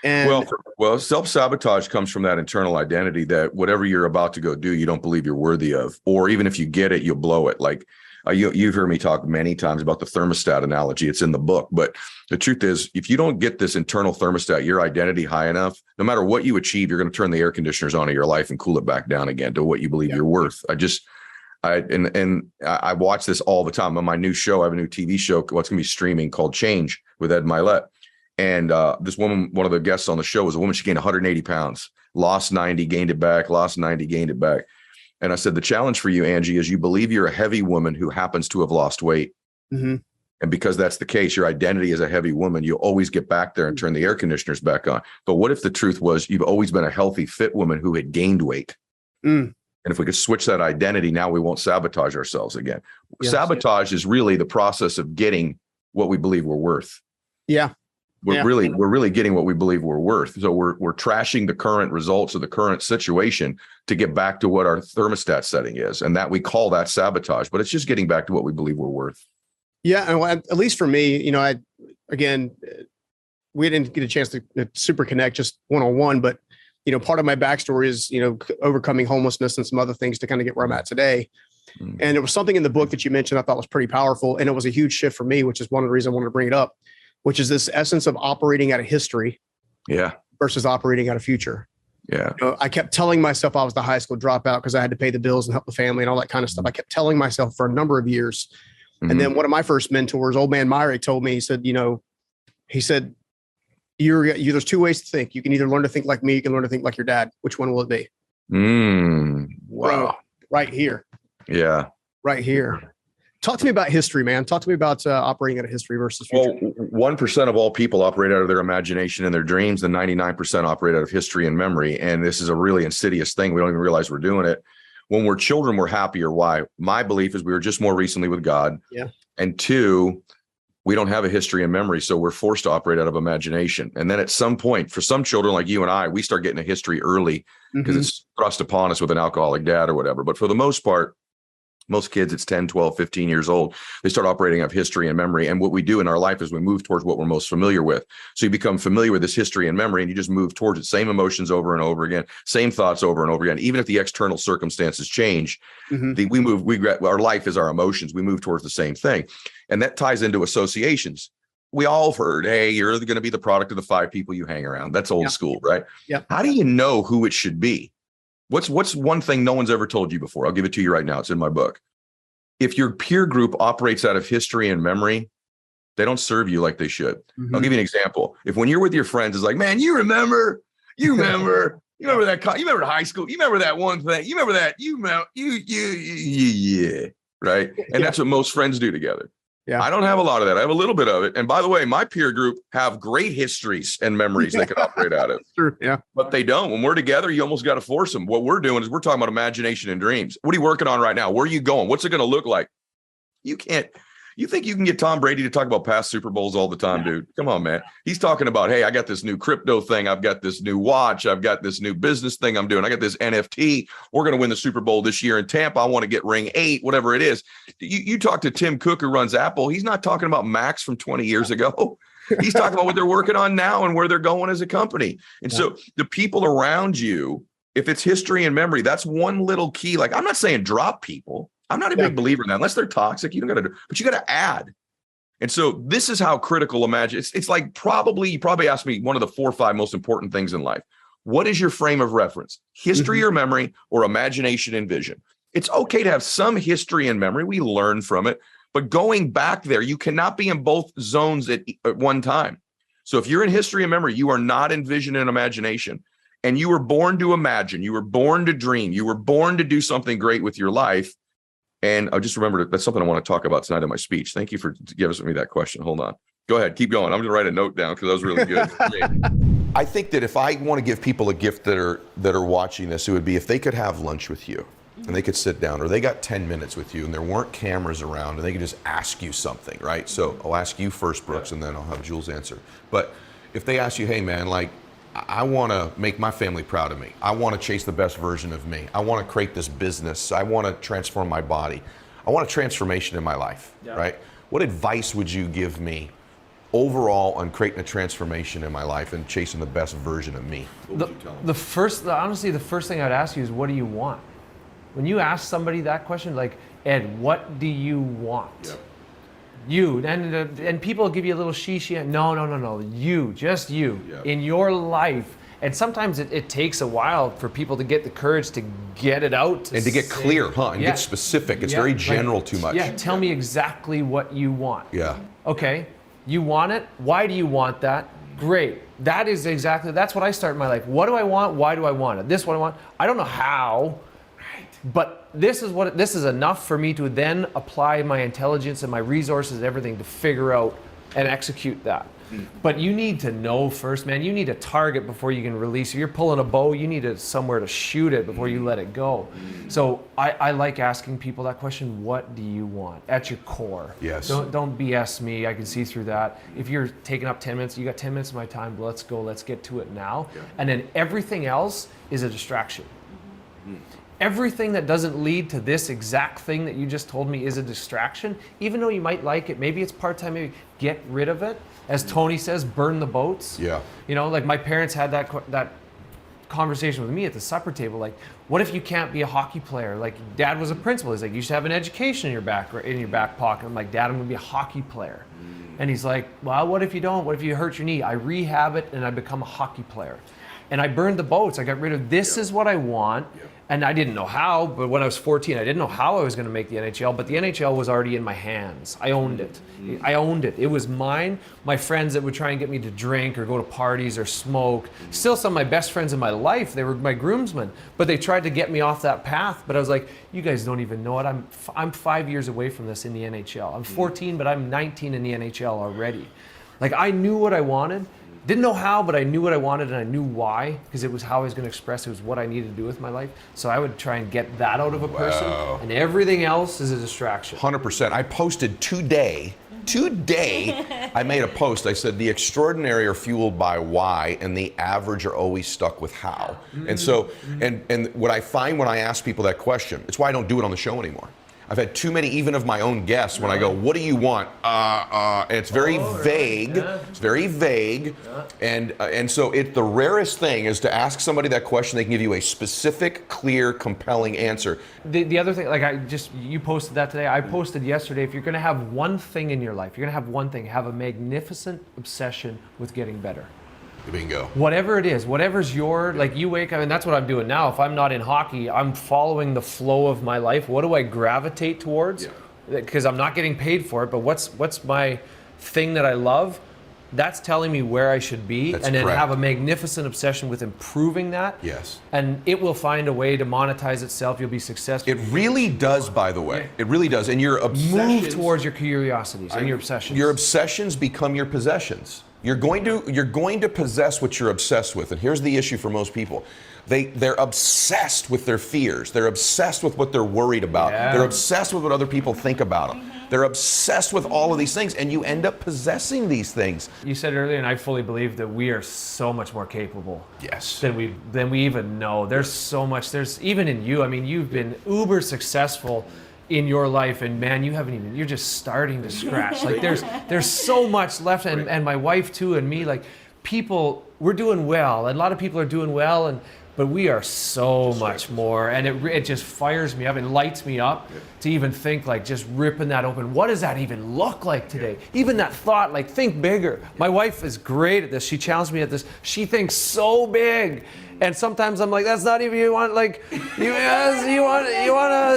And well, self-sabotage comes from that internal identity that whatever you're about to go do, you don't believe you're worthy of, or even if you get it, you'll blow it. Like you've heard me talk many times about the thermostat analogy. It's in the book, but the truth is, if you don't get this internal thermostat, your identity high enough, no matter what you achieve, you're going to turn the air conditioners on in your life and cool it back down again to what you believe you're worth. I watch this all the time on my new show. I have a new TV show, what's going to be streaming, called Change with Ed Mylett. And this woman, one of the guests on the show, was a woman. She gained 180 pounds, lost 90, gained it back, lost 90, gained it back. And I said, the challenge for you, Angie, is you believe you're a heavy woman who happens to have lost weight. Mm-hmm. And because that's the case, your identity as a heavy woman, you'll always get back there and turn the air conditioners back on. But what if the truth was you've always been a healthy, fit woman who had gained weight? And if we could switch that identity, now we won't sabotage ourselves again. Yes, sabotage is really the process of getting what we believe we're worth. Yeah. We're really getting what we believe we're worth. So we're trashing the current results of the current situation to get back to what our thermostat setting is. And that we call that sabotage, but it's just getting back to what we believe we're worth. Yeah. And at least for me, we didn't get a chance to super connect just one-on-one, but part of my backstory is, overcoming homelessness and some other things to kind of get where I'm at today. Mm-hmm. And it was something in the book that you mentioned I thought was pretty powerful. And it was a huge shift for me, which is one of the reasons I wanted to bring it up, which is this essence of operating out of history versus operating out of future. Yeah. I kept telling myself I was the high school dropout because I had to pay the bills and help the family and all that kind of stuff. I kept telling myself for a number of years. Mm-hmm. And then one of my first mentors, old man Mylett, told me, he said, there's two ways to think. You can either learn to think like me, you can learn to think like your dad. Which one will it be? Wow. Right here. Yeah. Right here. Talk to me about history, man. Talk to me about operating out of history versus future. Well, 1% of all people operate out of their imagination and their dreams, and 99% operate out of history and memory. And this is a really insidious thing. We don't even realize we're doing it. When we're children, we're happier. Why? My belief is we were just more recently with God. Yeah. And two, we don't have a history and memory, so we're forced to operate out of imagination. And then at some point, for some children like you and I, we start getting a history early because it's thrust upon us with an alcoholic dad or whatever. But for the most part, most kids, it's 10, 12, 15 years old. They start operating out of history and memory. And what we do in our life is we move towards what we're most familiar with. So you become familiar with this history and memory, and you just move towards it. Same emotions over and over again, same thoughts over and over again. Even if the external circumstances change, our life is our emotions. We move towards the same thing. And that ties into associations. We all have heard, hey, you're going to be the product of the 5 people you hang around. That's old school, right? Yeah. How do you know who it should be? What's one thing no one's ever told you before? I'll give it to you right now. It's in my book. If your peer group operates out of history and memory, they don't serve you like they should. I'll give you an example. If when you're with your friends, it's like, man, you remember that, you remember high school, you remember that one thing, you remember that, yeah, right? And that's what most friends do together. Yeah. I don't have a lot of that. I have a little bit of it. And by the way, my peer group have great histories and memories they can operate out of. True. Yeah. But they don't. When we're together, you almost got to force them. What we're doing is we're talking about imagination and dreams. What are you working on right now? Where are you going? What's it going to look like? You think you can get Tom Brady to talk about past Super Bowls all the time, dude? Come on, man. He's talking about, hey, I got this new crypto thing. I've got this new watch. I've got this new business thing I'm doing. I got this NFT. We're going to win the Super Bowl this year in Tampa. I want to get ring 8, whatever it is. You talk to Tim Cook, who runs Apple. He's not talking about Macs from 20 years ago. He's talking about what they're working on now and where they're going as a company. And so the people around you, if it's history and memory, that's one little key. Like, I'm not saying drop people. I'm not a big believer in that. Unless they're toxic, you don't got to do, but you got to add. And so this is how critical imagine. It's like you probably asked me one of the 4 or 5 most important things in life. What is your frame of reference? History or memory, or imagination and vision? It's okay to have some history and memory. We learn from it, but going back there, you cannot be in both zones at one time. So if you're in history and memory, you are not in vision and imagination. And you were born to imagine. You were born to dream. You were born to do something great with your life. And I just remembered that's something I want to talk about tonight in my speech. Thank you for giving me that question. Hold on. Go ahead. Keep going. I'm going to write a note down because that was really good. I think that if I want to give people a gift that are watching this, it would be if they could have lunch with you and they could sit down, or they got 10 minutes with you and there weren't cameras around and they could just ask you something, right? So I'll ask you first, Brooks, and then I'll have Jules answer. But if they ask you, hey man, like, I want to make my family proud of me. I want to chase the best version of me. I want to create this business. I want to transform my body. I want a transformation in my life, right? What advice would you give me overall on creating a transformation in my life and chasing the best version of me? What would you tell them? Honestly, the first thing I'd ask you is, what do you want? When you ask somebody that question, like, Ed, what do you want? Yep. You, and people give you a little sheesh. No. You, just you, in your life. And sometimes it takes a while for people to get the courage to get it out. And to get clear, And get specific. It's very general too much. Yeah, tell me exactly what you want. Yeah. Okay, you want it? Why do you want that? Great. That's what I start in my life. What do I want? Why do I want it? This is what I want. I don't know how. But this is enough for me to then apply my intelligence and my resources and everything to figure out and execute that. But you need to know first, man. You need a target before you can release. If you're pulling a bow, you need somewhere to shoot it before you let it go. So I like asking people that question, what do you want at your core? Yes. Don't BS me. I can see through that. If you're taking up 10 minutes, you got 10 minutes of my time, let's go, let's get to it now. Yeah. And then everything else is a distraction. Everything that doesn't lead to this exact thing that you just told me is a distraction, even though you might like it. Maybe it's part-time, maybe get rid of it. As Tony says, burn the boats. Yeah. You know, like my parents had that conversation with me at the supper table. Like, what if you can't be a hockey player? Like, Dad was a principal. He's like, you should have an education in your back pocket. I'm like, Dad, I'm gonna be a hockey player. And he's like, well, what if you don't? What if you hurt your knee? I rehab it and I become a hockey player. And I burned the boats. I got rid of this is what I want. And I didn't know how, but when I was 14, I didn't know how I was going to make the NHL, but the NHL was already in my hands. I owned it. I owned it. It was mine. My friends that would try and get me to drink or go to parties or smoke, still some of my best friends in my life, they were my groomsmen, but they tried to get me off that path. But I was like, you guys don't even know it. I'm 5 years away from this in the NHL. I'm 14, but I'm 19 in the NHL already. Like, I knew what I wanted. Didn't know how, but I knew what I wanted and I knew why, because it was how I was going to express it, was what I needed to do with my life. So I would try and get that out of a person, and everything else is a distraction. 100%. I posted today, I made a post. I said, the extraordinary are fueled by why, and the average are always stuck with how. And so, and what I find when I ask people that question, it's why I don't do it on the show anymore. I've had too many, even of my own guests, when I go, what do you want? And it's very vague. Yeah. It's very vague. Yeah. And so the rarest thing is to ask somebody that question, they can give you a specific, clear, compelling answer. The other thing, like you posted that today, I posted yesterday, if you're gonna have one thing in your life, you're gonna have one thing, have a magnificent obsession with getting better. Bingo. Whatever it is, whatever's like you wake up, and that's what I'm doing now. If I'm not in hockey, I'm following the flow of my life. What do I gravitate towards? Because I'm not getting paid for it, but what's my thing that I love? That's telling me where I should be. That's and then correct. Have a magnificent obsession with improving that. Yes. And it will find a way to monetize itself. You'll be successful. It really does, by the way. It really does. And your obsessions, move towards your curiosities and your obsessions. Your obsessions become your possessions. You're going to possess what you're obsessed with. And here's the issue for most people. They're obsessed with their fears. They're obsessed with what they're worried about. Yeah. They're obsessed with what other people think about them. They're obsessed with all of these things, and you end up possessing these things. You said earlier, and I fully believe, that we are so much more capable. Yes. Than we even know. There's so much. There's even in you. I mean, you've been uber successful in your life, and man, you're just starting to scratch. Like there's so much left, and my wife too, and me, like people, we're doing well, and a lot of people are doing well, but we are so much more, and it just fires me up and lights me up to even think like just ripping that open. What does that even look like today? Even that thought, like think bigger. My wife is great at this. She challenged me at this. She thinks so big. And sometimes I'm like, that's not even, you want a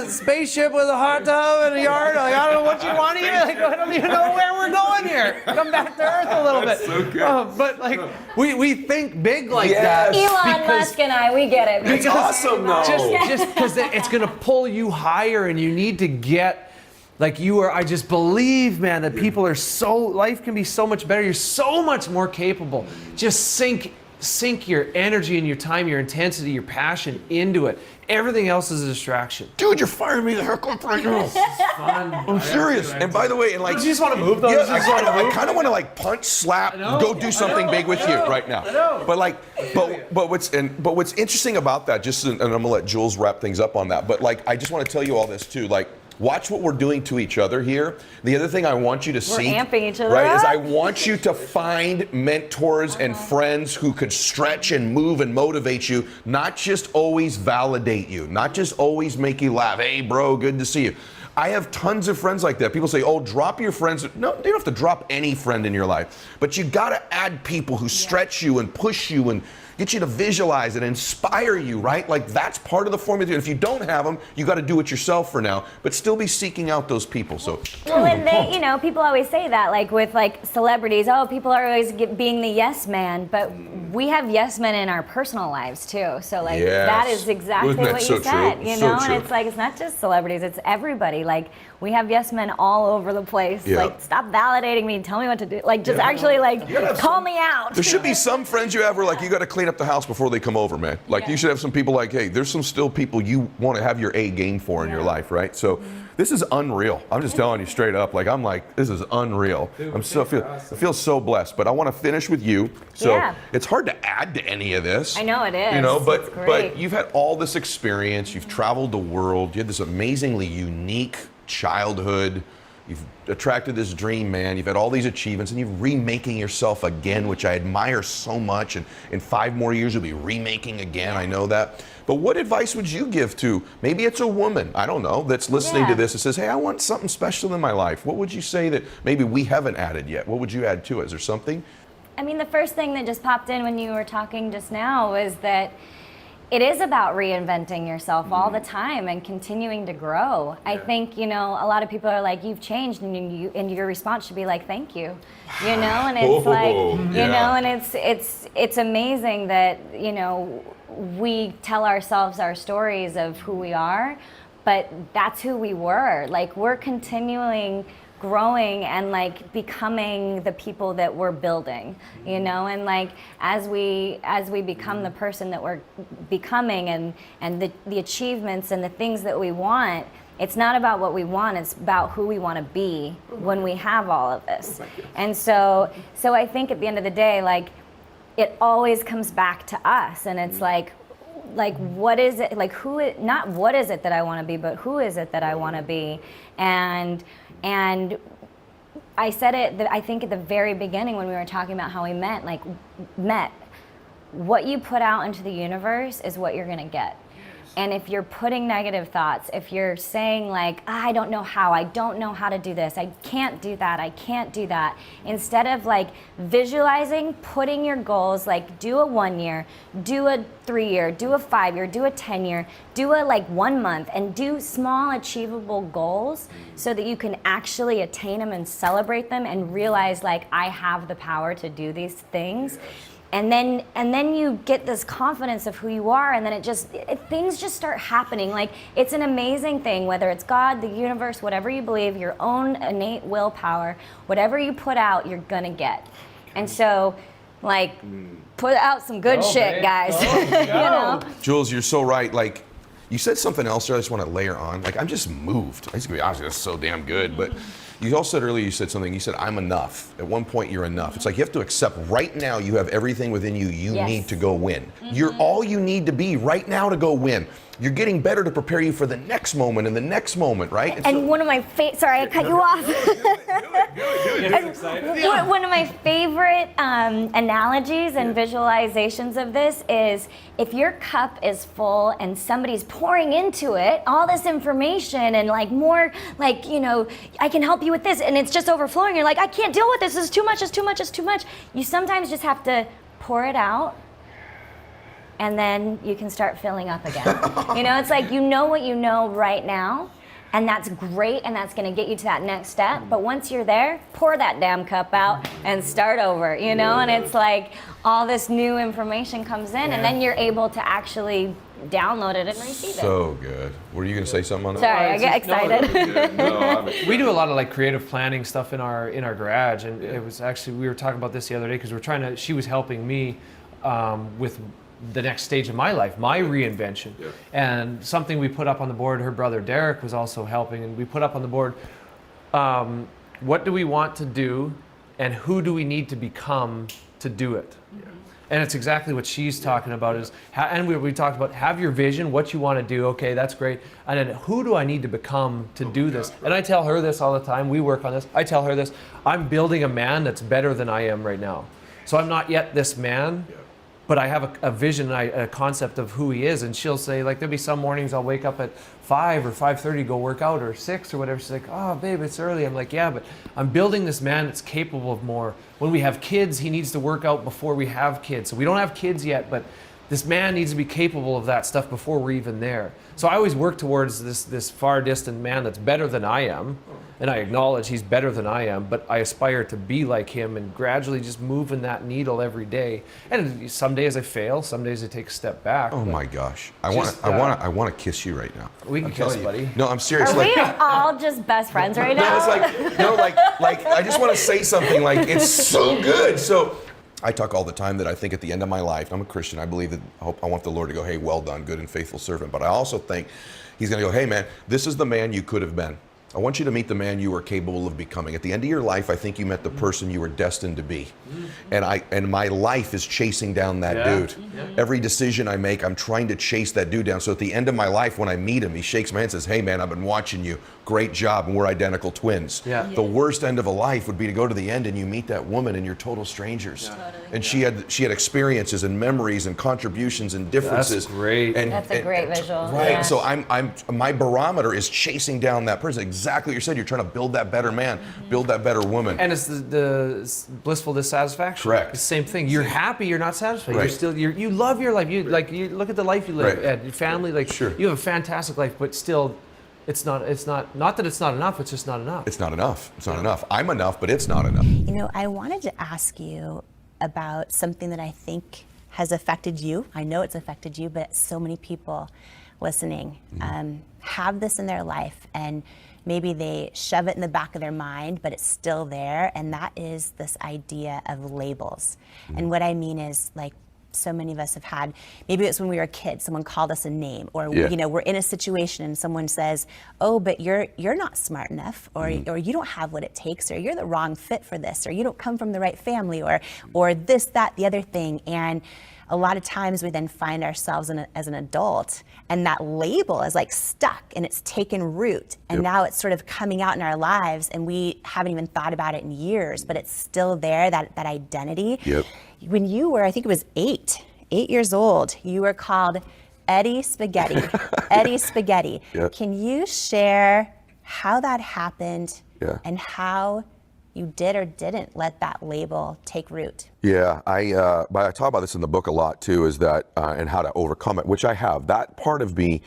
spaceship with a hot tub and a yard? Like, I don't know what you want here. Like, I don't even know where we're going here. Come back to Earth a little bit. So good. But like, we think big like that. Elon Musk and I, we get it. It's awesome though. Just because it's gonna pull you higher, and you need to get like you are. I just believe, man, that people are life can be so much better. You're so much more capable. Just sink your energy and your time, your intensity, your passion into it. Everything else is a distraction. Dude, you're firing me the heck up right now. Fun. I'm serious. And by the way, and like, Do you just want to move though? yeah, You just wanna I move? kind of want to like punch, slap, know. go do something big with you right now. I know. But like, but what's interesting about that, just and I'm gonna let Jules wrap things up on that. But like, I just want to tell you all this too. Like, watch what we're doing to each other here. The other thing I want you to see, amping each other right, is up. I want you to find mentors and friends who can stretch and move and motivate you, not just always validate you, not just always make you laugh. Hey, bro, good to see you. I have tons of friends like that. People say, oh, drop your friends. No, you don't have to drop any friend in your life. But you got to add people who stretch you and push you and get you to visualize and inspire you, right? Like that's part of the formula. And if you don't have them, you got to do it yourself for now, but still be seeking out those people. So, Well, and they, people always say that, like with like celebrities, oh, people are always being the yes man, but we have yes men in our personal lives too. So like Yes. that is exactly Isn't that what so you said, true? you So know, true. and it's like, it's not just celebrities, it's everybody. Like we have yes men all over the place. Yeah. Like stop validating me, tell me what to do. Like just actually like call me out. there should be some friends you have where like you got to clean up the house before they come over, man. Like you should have some people like, hey, there's some still people you want to have your A game for in your life, right? So this is unreal. I'm just telling you straight up. Like I'm like, this is unreal. I feel so blessed. But I want to finish with you. So it's hard to add to any of this. I know it is. You know, It's but great. you've had all this experience. You've traveled the world. You had this amazingly unique childhood. You've attracted this dream man. You've had all these achievements, and you're remaking yourself again, which I admire so much. And in 5 more years, you'll be remaking again. I know that. But what advice would you give to, maybe it's a woman, I don't know, that's listening to this and says, hey, I want something special in my life. What would you say that maybe we haven't added yet? What would you add to it? Is there something? I mean, the first thing that just popped in when you were talking just now was that it is about reinventing yourself all the time and continuing to grow. I think, a lot of people are like, you've changed, and your response should be like, thank you. And it's and it's amazing that, we tell ourselves our stories of who we are, but that's who we were. Like we're continuing growing and like becoming the people that we're building, and like as we become the person that we're becoming and the achievements and the things that we want, it's not about what we want, it's about who we want to be when we have all of this. And so I think at the end of the day, like it always comes back to us, and it's like what is it, like not what is it that I want to be, but who is it that I want to be. And I said it, I think at the very beginning when we were talking about how we met, what you put out into the universe is what you're going to get. And if you're putting negative thoughts, if you're saying like, I don't know how to do this, I can't do that, I can't do that, instead of like visualizing, putting your goals, like do a 1 year, do a 3 year, do a 5 year, do a 10 year, do a like 1 month, and do small achievable goals so that you can actually attain them and celebrate them and realize like I have the power to do these things. And then you get this confidence of who you are, and then things just start happening. Like it's an amazing thing, whether it's God, the universe, whatever you believe, your own innate willpower, whatever you put out, you're gonna get. And so, like, put out some good shit, guys. Jules, you're so right. Like, you said something else there I just want to layer on. Like, I'm just moved. I just gonna be honest, that's so damn good. But You also said earlier, you said something, you said, I'm enough. At one point, you're enough. It's like you have to accept right now you have everything within you need to go win. You're all you need to be right now to go win. You're getting better to prepare you for the next moment and the next moment, right? And one of my sorry, I cut you off. One of my favorite analogies and visualizations of this is if your cup is full and somebody's pouring into it all this information and like more, like, you know, I can help you with this, and it's just overflowing. You're like, I can't deal with this. This is too much. It's too much. It's too much. You sometimes just have to pour it out, and then you can start filling up again. You know, it's like, you know what you know right now, and that's great, and that's gonna get you to that next step. But once you're there, pour that damn cup out and start over, you know? And it's like all this new information comes in, and then you're able to actually download it and receive it. So good. Were you gonna say something on that? Sorry, I get excited. We do a lot of like creative planning stuff in our garage, and it was actually, we were talking about this the other day because she was helping me with the next stage of my life, my reinvention. And something we put up on the board, her brother Derek was also helping, and we put up on the board, what do we want to do and who do we need to become to do it? And it's exactly what she's talking about is, and we talked about, have your vision, what you want to do, okay, that's great. And then who do I need to become to do this? And I tell her this all the time, we work on this, I tell her this, I'm building a man that's better than I am right now. So I'm not yet this man, but I have a vision, a concept of who he is. And she'll say, like, there'll be some mornings I'll wake up at 5 or 5:30, go work out, or 6 or whatever. She's like, oh, babe, it's early. I'm like, yeah, but I'm building this man that's capable of more. When we have kids, he needs to work out before we have kids. So we don't have kids yet, but this man needs to be capable of that stuff before we're even there. So I always work towards this far distant man that's better than I am. And I acknowledge he's better than I am, but I aspire to be like him and gradually just moving that needle every day. And some days I fail, some days I take a step back. Oh my gosh. I want to kiss you right now. We can kiss, buddy. No, I'm serious. Are we all just best friends right now? No, it's like, no, like I just want to say something, like, it's so good. So I talk all the time that I think at the end of my life, I'm a Christian, I believe that I want the Lord to go, hey, well done, good and faithful servant. But I also think he's going to go, hey man, this is the man you could have been. I want you to meet the man you are capable of becoming. At the end of your life, I think you met the person you were destined to be. And my life is chasing down that dude. Every decision I make, I'm trying to chase that dude down. So at the end of my life, when I meet him, he shakes my hand and says, hey man, I've been watching you. Great job, and we're identical twins. The worst end of a life would be to go to the end and you meet that woman and you're total strangers. And she had experiences and memories and contributions and differences. That's great. That's a great visual. Right. Yeah. So my barometer is chasing down that person. Exactly what you said. You're trying to build that better man, build that better woman. And it's the blissful dissatisfaction. Correct. It's the same thing. You're happy, you're not satisfied. Right. You're still you love your life. You look at the life you live, your family, you have a fantastic life, but still it's not that it's not enough, it's just not enough. It's not enough. It's not enough. I'm enough, but it's not enough. You know, I wanted to ask you about something that I think has affected you. I know it's affected you, but so many people listening have this in their life, and maybe they shove it in the back of their mind, but it's still there, and that is this idea of labels. And what I mean is, like, so many of us have had, maybe it's when we were kids, someone called us a name, or you know, we're in a situation and someone says, oh, but you're not smart enough, or you don't have what it takes, or you're the wrong fit for this, or you don't come from the right family, or this, that, the other thing. And a lot of times we then find ourselves as an adult, and that label is like stuck and it's taken root, and now it's sort of coming out in our lives, and we haven't even thought about it in years, but it's still there, that identity. When you were, I think it was 8 years old, you were called Eddie Spaghetti. Eddie Spaghetti. Can you share how that happened and how you did or didn't let that label take root? Yeah, I talk about this in the book a lot too, is that, and how to overcome it, which I have. That part of me,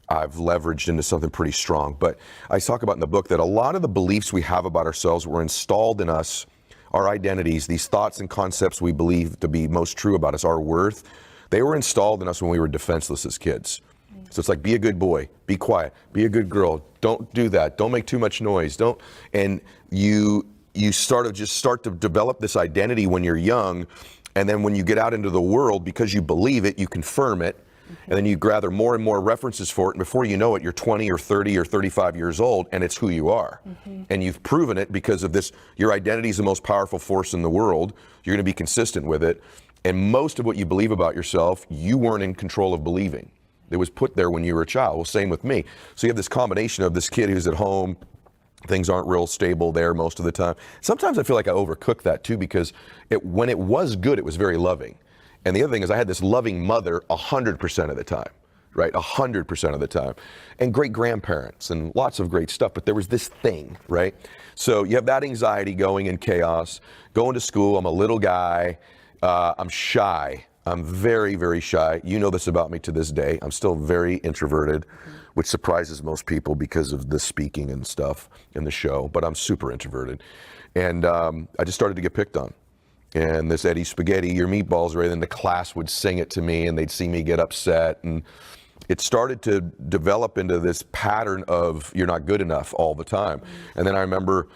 I've leveraged into something pretty strong. But I talk about in the book that a lot of the beliefs we have about ourselves were installed in us, our identities, these thoughts and concepts we believe to be most true about us, our worth, they were installed in us when we were defenseless as kids. So it's like, be a good boy, be quiet, be a good girl, don't do that, don't make too much noise, don't, and you start to develop this identity when you're young, and then when you get out into the world, because you believe it, you confirm it, And then you gather more and more references for it, and before you know it, you're 20 or 30 or 35 years old, and it's who you are. And you've proven it because of this. Your identity is the most powerful force in the world. You're going to be consistent with it. And most of what you believe about yourself, you weren't in control of believing. It was put there when you were a child. Well, same with me. So you have this combination of this kid who's at home. Things aren't real stable there most of the time. Sometimes I feel like I overcook that too, because when it was good, it was very loving. And the other thing is I had this loving mother 100% of the time, right? 100% of the time. And great grandparents and lots of great stuff. But there was this thing, right? So you have that anxiety going in chaos, going to school. I'm a little guy. I'm shy. I'm very, very shy. You know this about me to this day. I'm still very introverted, which surprises most people because of the speaking and stuff in the show, but I'm super introverted. And I just started to get picked on. And this Eddie Spaghetti, your meatballs, right? And the class would sing it to me and they'd see me get upset. And it started to develop into this pattern of you're not good enough all the time. And then I remember,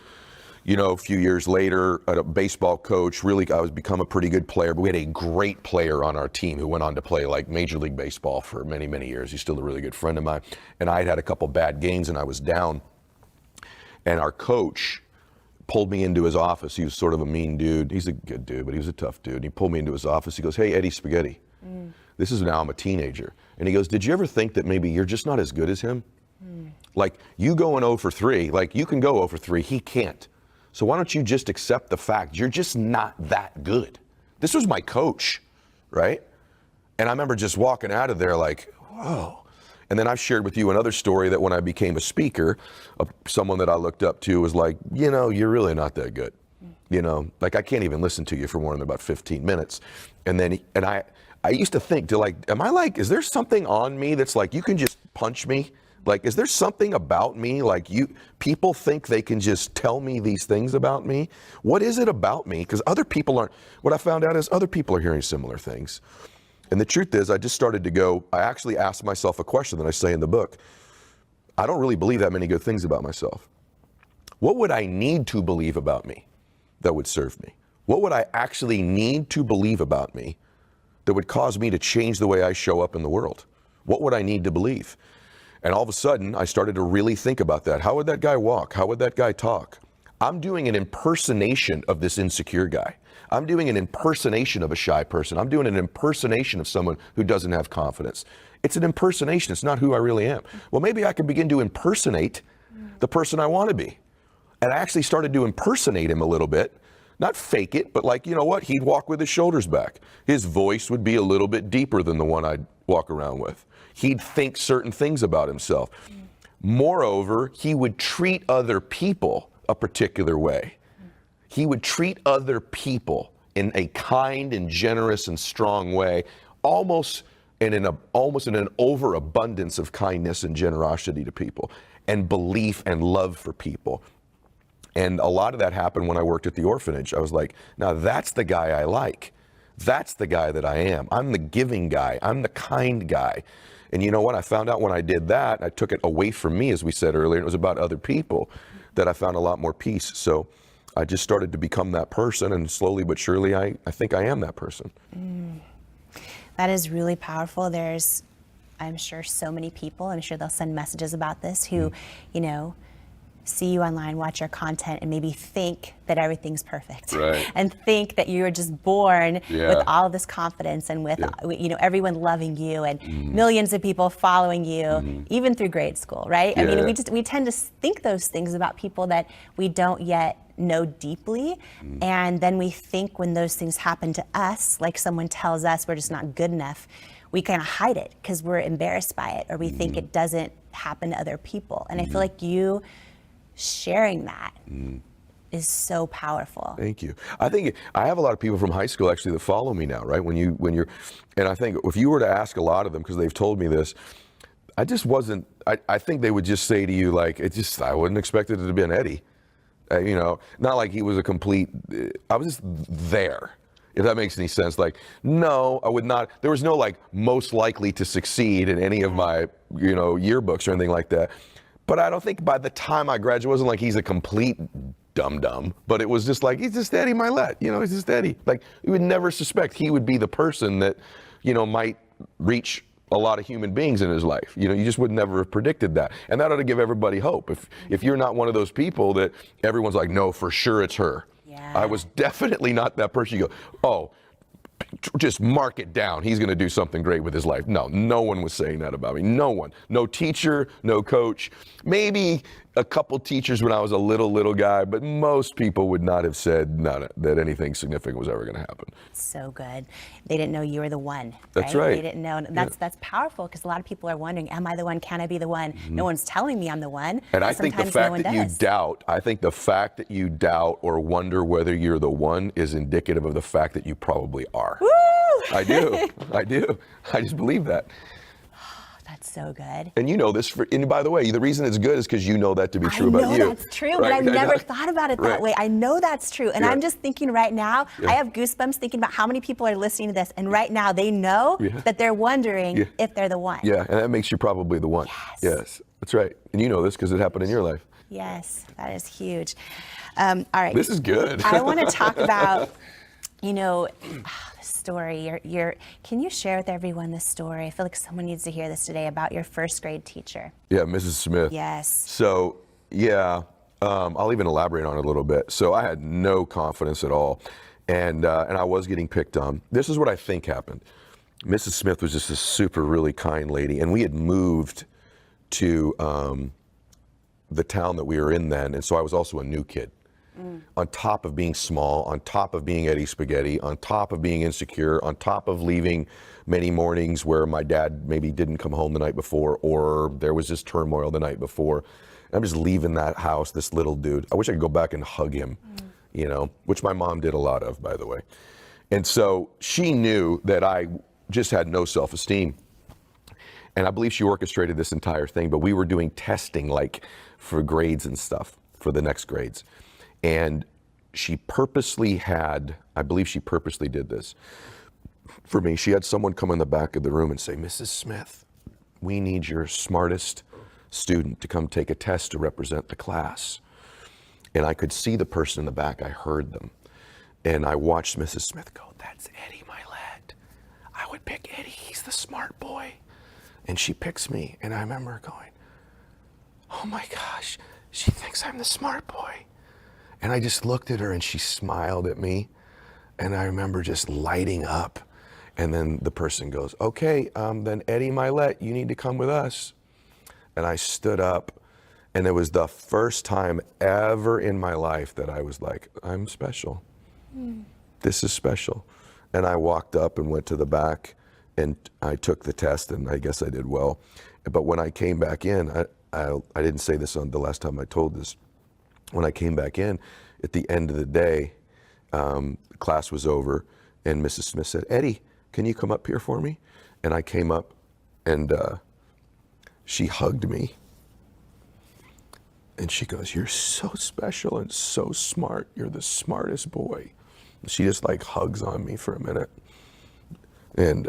you know, a few years later, a baseball coach, really, I was become a pretty good player, but we had a great player on our team who went on to play like Major League Baseball for many, many years. He's still a really good friend of mine. And I had a couple bad games and I was down. And our coach pulled me into his office. He was sort of a mean dude. He's a good dude, but he was a tough dude. And he pulled me into his office. He goes, "Hey, Eddie Spaghetti, this is now I'm a teenager." And he goes, "Did you ever think that maybe you're just not as good as him? Like you going 0 for 3, like you can go 0 for 3, he can't. So why don't you just accept the fact you're just not that good?" This was my coach, right? And I remember just walking out of there like, whoa. And then I've shared with you another story that when I became a speaker, someone that I looked up to was like, you know, you're really not that good. You know, like I can't even listen to you for more than about 15 minutes. And then, I used to think, is there something on me that's like, you can just punch me? Like, is there something about me? Like people think they can just tell me these things about me. What is it about me? Because other people aren't, what I found out is other people are hearing similar things. And the truth is I just started to go, I actually asked myself a question that I say in the book. I don't really believe that many good things about myself. What would I need to believe about me that would serve me? What would I actually need to believe about me that would cause me to change the way I show up in the world? What would I need to believe? And all of a sudden, I started to really think about that. How would that guy walk? How would that guy talk? I'm doing an impersonation of this insecure guy. I'm doing an impersonation of a shy person. I'm doing an impersonation of someone who doesn't have confidence. It's an impersonation. It's not who I really am. Well, maybe I can begin to impersonate the person I want to be. And I actually started to impersonate him a little bit. Not fake it, but like, you know what? He'd walk with his shoulders back. His voice would be a little bit deeper than the one I'd walk around with. He'd think certain things about himself. Moreover, he would treat other people a particular way. He would treat other people in a kind and generous and strong way, almost in an overabundance of kindness and generosity to people, and belief and love for people. And a lot of that happened when I worked at the orphanage. I was like, now that's the guy I like. That's the guy that I am. I'm the giving guy. I'm the kind guy. And you know what? I found out when I did that, I took it away from me, as we said earlier, it was about other people, that I found a lot more peace. So I just started to become that person, and slowly but surely, I think I am that person. That is really powerful. There's, I'm sure, so many people, I'm sure they'll send messages about this, who, you know, see you online, watch your content, and maybe think that everything's perfect. Right. And think that you were just born with all of this confidence and with, you know, everyone loving you and millions of people following you, even through grade school, right? I mean, we tend to think those things about people that we don't yet know deeply. And then we think when those things happen to us, like someone tells us we're just not good enough, we kind of hide it because we're embarrassed by it, or we think it doesn't happen to other people. And I feel like you sharing that is so powerful. Thank you. I think I have a lot of people from high school actually that follow me now, right? When you're, and I think if you were to ask a lot of them, because they've told me this, I just wasn't, I think they would just say to you, like, I wouldn't expect it to be an Eddie. You know, not like he was a complete, I was just there, if that makes any sense. Like, no, I would not, there was no like most likely to succeed in any of my, you know, yearbooks or anything like that. But I don't think by the time I graduated, it wasn't like he's a complete dum-dum, but it was just like, he's just Eddie Mylett, you know, he's just Eddie. Like, you would never suspect he would be the person that, you know, might reach a lot of human beings in his life. You know, you just would never have predicted that. And that ought to give everybody hope. If you're not one of those people that everyone's like, no, for sure it's her. Yeah. I was definitely not that person. You go, oh, just mark it down. He's going to do something great with his life. No, no one was saying that about me. No one. No teacher, no coach. Maybe a couple teachers when I was a little guy, but most people would not have said that anything significant was ever going to happen. So good. They didn't know you were the one. That's right. They didn't know. That's powerful, because a lot of people are wondering, am I the one? Can I be the one? No one's telling me I'm the one. And I think the fact that you doubt, I think the fact that you doubt or wonder whether you're the one is indicative of the fact that you probably are. Woo! I do. I just believe that. That's so good. And you know this, and by the way, the reason it's good is because you know that to be true about you. I know that's true, but I've never thought about it that way. I know that's true. And I'm just thinking right now, I have goosebumps thinking about how many people are listening to this. And right now they know that they're wondering if they're the one. Yeah, and that makes you probably the one. Yes, that's right. And you know this because it happened in your life. Yes, that is huge. All right. This is good. I want to talk about, the story. Can you share with everyone this story? I feel like someone needs to hear this today about your first grade teacher. Yeah, Mrs. Smith. Yes. So, I'll even elaborate on it a little bit. So I had no confidence at all, and I was getting picked on. This is what I think happened. Mrs. Smith was just a super, really kind lady, and we had moved to the town that we were in then, and so I was also a new kid. On top of being small, on top of being Eddie Spaghetti, on top of being insecure, on top of leaving many mornings where my dad maybe didn't come home the night before, or there was just turmoil the night before. I'm just leaving that house, this little dude. I wish I could go back and hug him, which my mom did a lot of, by the way. And so she knew that I just had no self-esteem. And I believe she orchestrated this entire thing, but we were doing testing like for grades and stuff for the next grades. And she purposely I believe she purposely did this for me. She had someone come in the back of the room and say, Mrs. Smith, we need your smartest student to come take a test to represent the class. And I could see the person in the back. I heard them. And I watched Mrs. Smith go, that's Eddie Mylett. I would pick Eddie. He's the smart boy. And she picks me. And I remember going, oh my gosh, she thinks I'm the smart boy. And I just looked at her and she smiled at me. And I remember just lighting up. And then the person goes, okay, then Eddie Mylett, you need to come with us. And I stood up, and it was the first time ever in my life that I was like, I'm special. This is special. And I walked up and went to the back, and I took the test, and I guess I did well. But when I came back in, I didn't say this on the last time I told this. When I came back in, at the end of the day, class was over, and Mrs. Smith said, Eddie, can you come up here for me? And I came up, and she hugged me. And she goes, you're so special and so smart. You're the smartest boy. She just like hugs on me for a minute. And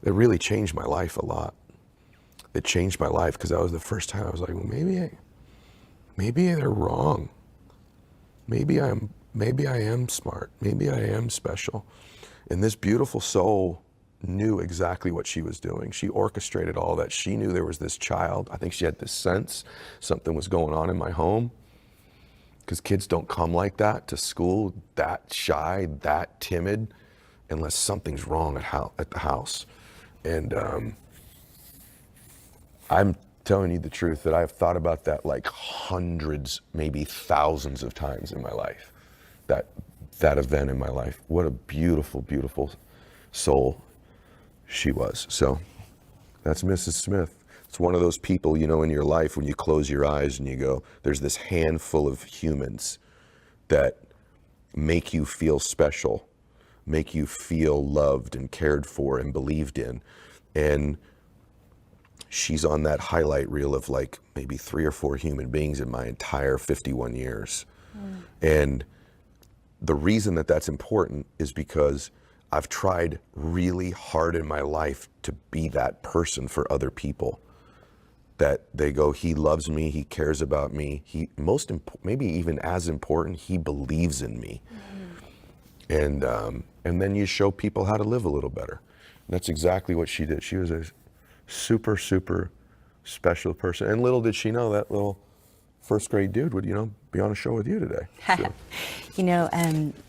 it really changed my life a lot. It changed my life because that was the first time I was like, well, maybe they're wrong. Maybe I am smart. Maybe I am special. And this beautiful soul knew exactly what she was doing. She orchestrated all that. She knew there was this child. I think she had this sense something was going on in my home, because kids don't come like that to school, that shy, that timid, unless something's wrong at the house. And I'm telling you the truth that I've thought about that like hundreds, maybe thousands of times in my life, that event in my life. What a beautiful, beautiful soul she was. So that's Mrs. Smith. It's one of those people, in your life when you close your eyes and you go, there's this handful of humans that make you feel special, make you feel loved and cared for and believed in. And she's on that highlight reel of like maybe 3 or 4 human beings in my entire 51 years. And the reason that that's important is because I've tried really hard in my life to be that person for other people. That they go, he loves me, he cares about me, maybe even as important, he believes in me. And then you show people how to live a little better. That's exactly what she did. She was a super, super special person. And little did she know that little first grade dude would, be on a show with you today. So.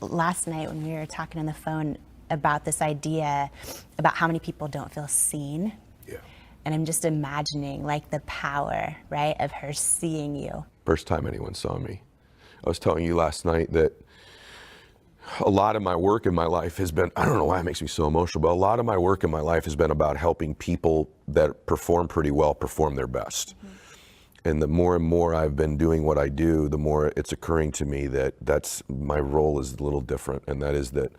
Last night when we were talking on the phone about this idea about how many people don't feel seen. Yeah. And I'm just imagining like the power, right, of her seeing you. First time anyone saw me. I was telling you last night that a lot of my work in my life has been, I don't know why it makes me so emotional, but a lot of my work in my life has been about helping people that perform pretty well perform their best. Mm-hmm. And the more and more I've been doing what I do, the more it's occurring to me that that's my role is a little different. And that is that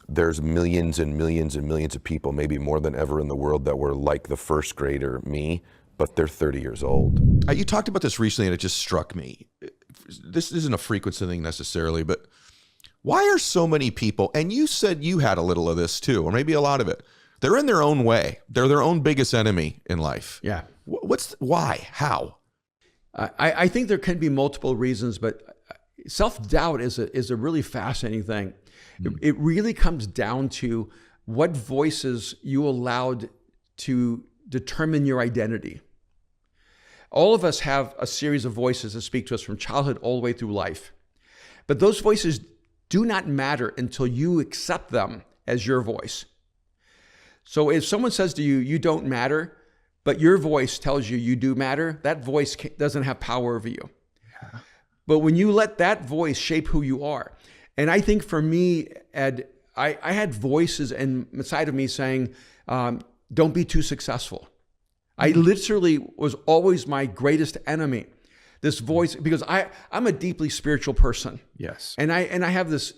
there's millions and millions and millions of people, maybe more than ever in the world, that were like the first grader, me, but they're 30 years old. You talked about this recently and it just struck me. This isn't a frequency thing necessarily, but why are so many people, and you said you had a little of this too, or maybe a lot of it, they're in their own way. They're their own biggest enemy in life. Yeah. Why? How? I think there can be multiple reasons, but self-doubt is a really fascinating thing. It really comes down to what voices you allowed to determine your identity. All of us have a series of voices that speak to us from childhood all the way through life. But those voices do not matter until you accept them as your voice. So if someone says to you, you don't matter, but your voice tells you you do matter, that voice doesn't have power over you. Yeah. But when you let that voice shape who you are, and I think for me, Ed, I had voices inside of me saying, don't be too successful. I literally was always my greatest enemy. This voice, because I'm a deeply spiritual person. Yes. And I have this,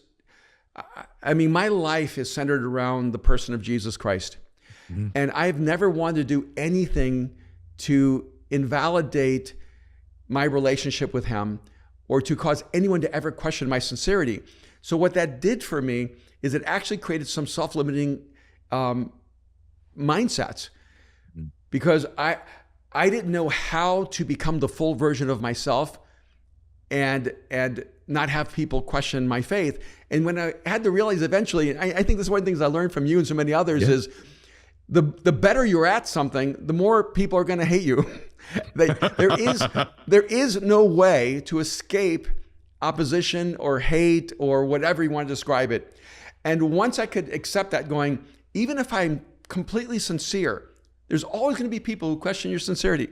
my life is centered around the person of Jesus Christ. Mm-hmm. And I've never wanted to do anything to invalidate my relationship with him or to cause anyone to ever question my sincerity. So what that did for me is it actually created some self-limiting mindsets, because I didn't know how to become the full version of myself and not have people question my faith. And when I had to realize eventually, I think this is one of the things I learned from you and so many others, is the better you're at something, the more people are going to hate you. There is no way to escape opposition or hate or whatever you want to describe it. And once I could accept that, going, even if I'm completely sincere, there's always going to be people who question your sincerity.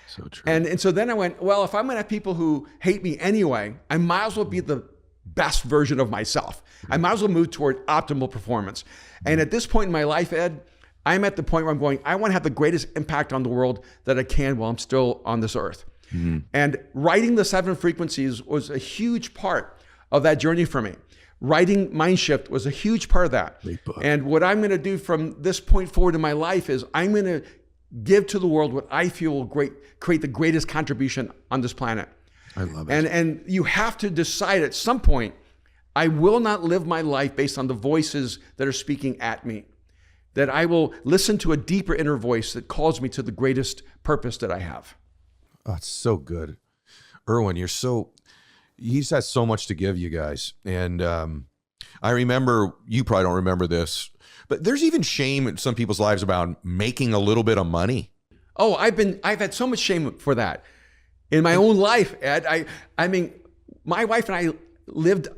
So true. And so then I went, well, if I'm going to have people who hate me anyway, I might as well be the best version of myself. I might as well move toward optimal performance. And at this point in my life, Ed, I'm at the point where I'm going, I want to have the greatest impact on the world that I can while I'm still on this earth. Mm-hmm. And writing the 7 frequencies was a huge part of that journey for me. Writing Mind Shift was a huge part of that. And what I'm going to do from this point forward in my life is I'm going to give to the world what I feel will create the greatest contribution on this planet. I love it. And you have to decide at some point, I will not live my life based on the voices that are speaking at me. That I will listen to a deeper inner voice that calls me to the greatest purpose that I have. Oh, it's so good. Erwin, he's had so much to give you guys. And I remember, you probably don't remember this, but there's even shame in some people's lives about making a little bit of money. Oh, I've had so much shame for that in my own life, Ed. I mean, my wife and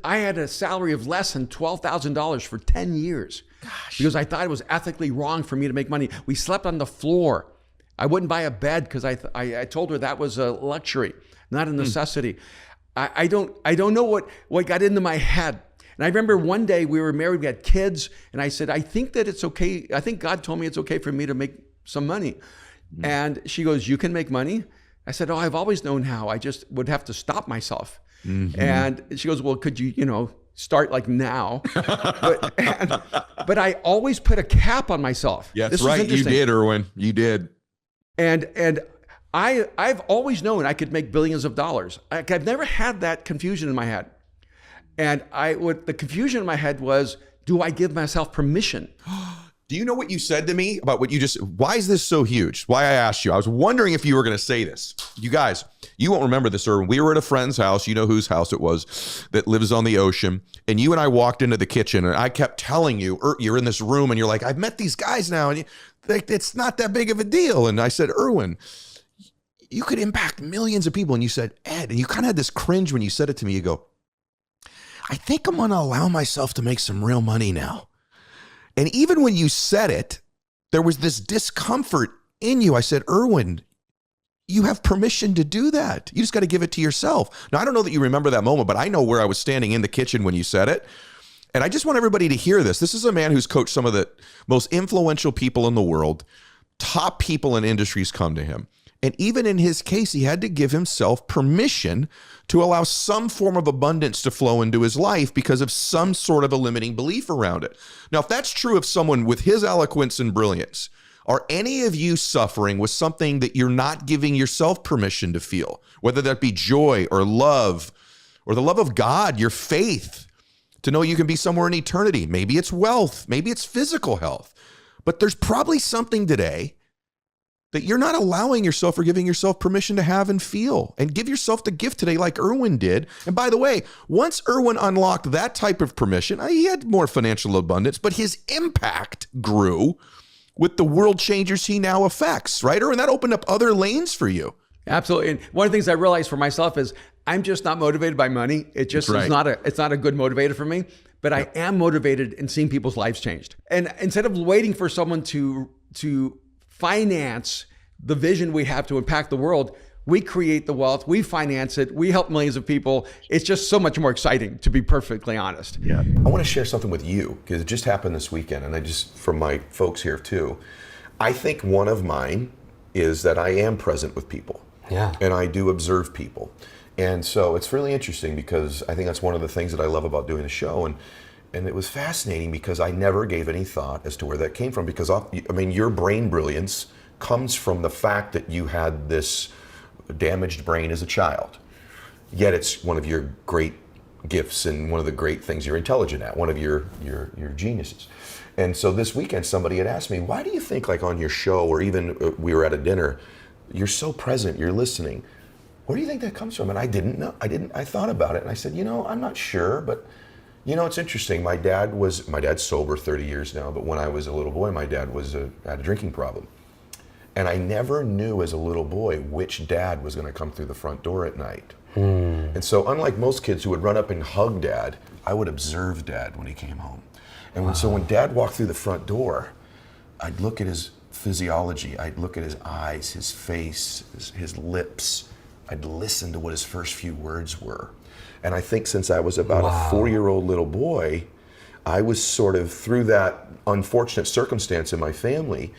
I had a salary of less than $12,000 for 10 years. Gosh. Because I thought it was ethically wrong for me to make money. We slept on the floor. I wouldn't buy a bed because I told her that was a luxury, not a necessity. I don't know what got into my head. And I remember one day we were married, we had kids, and I said, I think that it's okay. I think God told me it's okay for me to make some money. Mm. And she goes, you can make money? I said, oh, I've always known how. I just would have to stop myself. Mm-hmm. And she goes, well, could you, start like now? but I always put a cap on myself. Yeah, that's right. You did, Erwin. You did. And I've always known I could make billions of dollars. I've never had that confusion in my head. And the confusion in my head was, do I give myself permission Do you know what you said to me about what you just, why is this so huge? Why I asked you. I was wondering if you were going to say this. You guys, you won't remember this, Erwin. We were at a friend's house. You know whose house it was that lives on the ocean. And you and I walked into the kitchen and I kept telling you, you're in this room and you're like, I've met these guys now. And it's not that big of a deal. And I said, Erwin, you could impact millions of people. And you said, Ed, and you kind of had this cringe when you said it to me. You go, I think I'm going to allow myself to make some real money now. And even when you said it, there was this discomfort in you. I said, Erwin, you have permission to do that. You just got to give it to yourself. Now, I don't know that you remember that moment, but I know where I was standing in the kitchen when you said it. And I just want everybody to hear this. This is a man who's coached some of the most influential people in the world. Top people in industries come to him. And even in his case, he had to give himself permission to allow some form of abundance to flow into his life because of some sort of a limiting belief around it. Now, if that's true of someone with his eloquence and brilliance, are any of you suffering with something that you're not giving yourself permission to feel, whether that be joy or love or the love of God, your faith, to know you can be somewhere in eternity? Maybe it's wealth, maybe it's physical health, but there's probably something today that you're not allowing yourself or giving yourself permission to have and feel. And give yourself the gift today like Erwin did. And by the way, once Erwin unlocked that type of permission, he had more financial abundance, but his impact grew with the world changers he now affects, right? Erwin, that opened up other lanes for you. Absolutely. And one of the things I realized for myself is I'm just not motivated by money. It just is not a good motivator for me, but I am motivated in seeing people's lives changed. And instead of waiting for someone to finance the vision we have to impact the world, we create the wealth, we finance it, we help millions of people. It's just so much more exciting, to be perfectly honest. Yeah. I want to share something with you because it just happened this weekend, and I just, from my folks here too, I think one of mine is that I am present with people. Yeah. And I do observe people. And so it's really interesting because I think that's one of the things that I love about doing the show. And it was fascinating because I never gave any thought as to where that came from, because your brain brilliance comes from the fact that you had this damaged brain as a child. Yet it's one of your great gifts and one of the great things you're intelligent at, one of your geniuses. And so this weekend somebody had asked me, why do you think, like on your show or even we were at a dinner, you're so present, you're listening. Where do you think that comes from? And I didn't know. I thought about it and I said, I'm not sure, but it's interesting. My dad's sober 30 years now, but when I was a little boy, my dad had a drinking problem. And I never knew as a little boy which dad was going to come through the front door at night. And so unlike most kids who would run up and hug dad, I would observe dad when he came home. And so when dad walked through the front door, I'd look at his physiology, I'd look at his eyes, his face, his lips. I'd listen to what his first few words were. And I think since I was about a 4-year-old little boy, I was sort of, through that unfortunate circumstance in my family,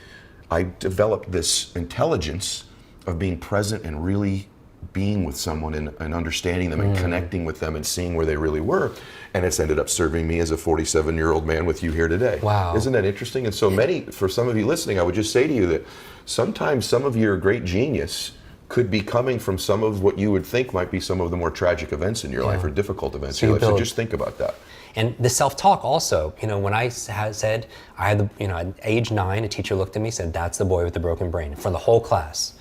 I developed this intelligence of being present and really being with someone and understanding them and connecting with them and seeing where they really were. And it's ended up serving me as a 47-year-old man with you here today. Wow. Isn't that interesting? And so for some of you listening, I would just say to you that sometimes some of your great genius could be coming from some of what you would think might be some of the more tragic events in your life or difficult events in your life. So just think about that. And the self-talk also, when I said, at age 9, a teacher looked at me and said, that's the boy with the broken brain, for the whole class.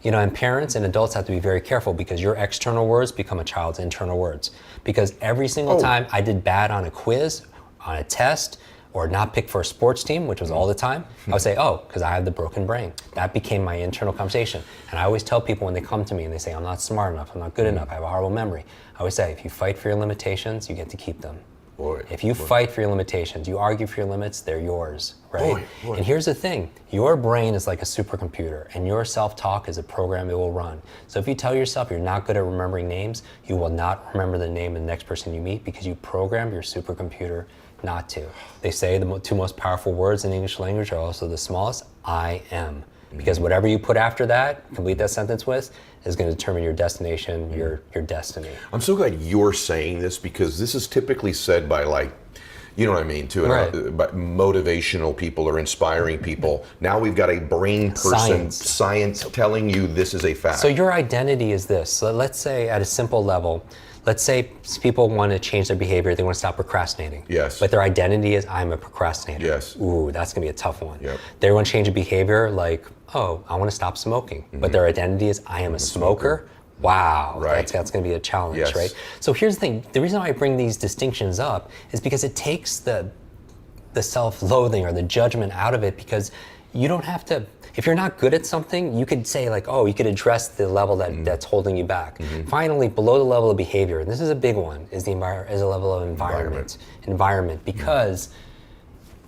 And parents and adults have to be very careful because your external words become a child's internal words. Because every single time I did bad on a quiz, on a test, or not picked for a sports team, which was all the time, I would say, because I have the broken brain. That became my internal conversation. And I always tell people when they come to me and they say, I'm not smart enough, I'm not good enough, I have a horrible memory. I always say, if you fight for your limitations, you get to keep them. If you fight for your limitations, you argue for your limits, they're yours, right? And here's the thing, your brain is like a supercomputer and your self-talk is a program it will run. So if you tell yourself you're not good at remembering names, you will not remember the name of the next person you meet because you programmed your supercomputer not to. They say the two most powerful words in the English language are also the smallest, I am. Because whatever you put after that, complete that sentence with, is going to determine your destination, your destiny. I'm so glad you're saying this because this is typically said by you know what I mean, by motivational people or inspiring people. Now we've got a brain person, science telling you this is a fact. So your identity is this. So let's say at a simple level, let's say people want to change their behavior, they want to stop procrastinating. Yes. But their identity is, I'm a procrastinator. Yes. Ooh, that's going to be a tough one. Yep. They want to change a behavior like, oh, I want to stop smoking. But their identity is, I am a smoker. Wow, Right. that's going to be a challenge, Yes. right? So here's the thing. The reason why I bring these distinctions up is because it takes the self-loathing or the judgment out of it, because you don't have to, if you're not good at something, you could say like, oh, you could address the level that's holding you back. Finally, below the level of behavior, and this is a big one, is the is a level of environment, because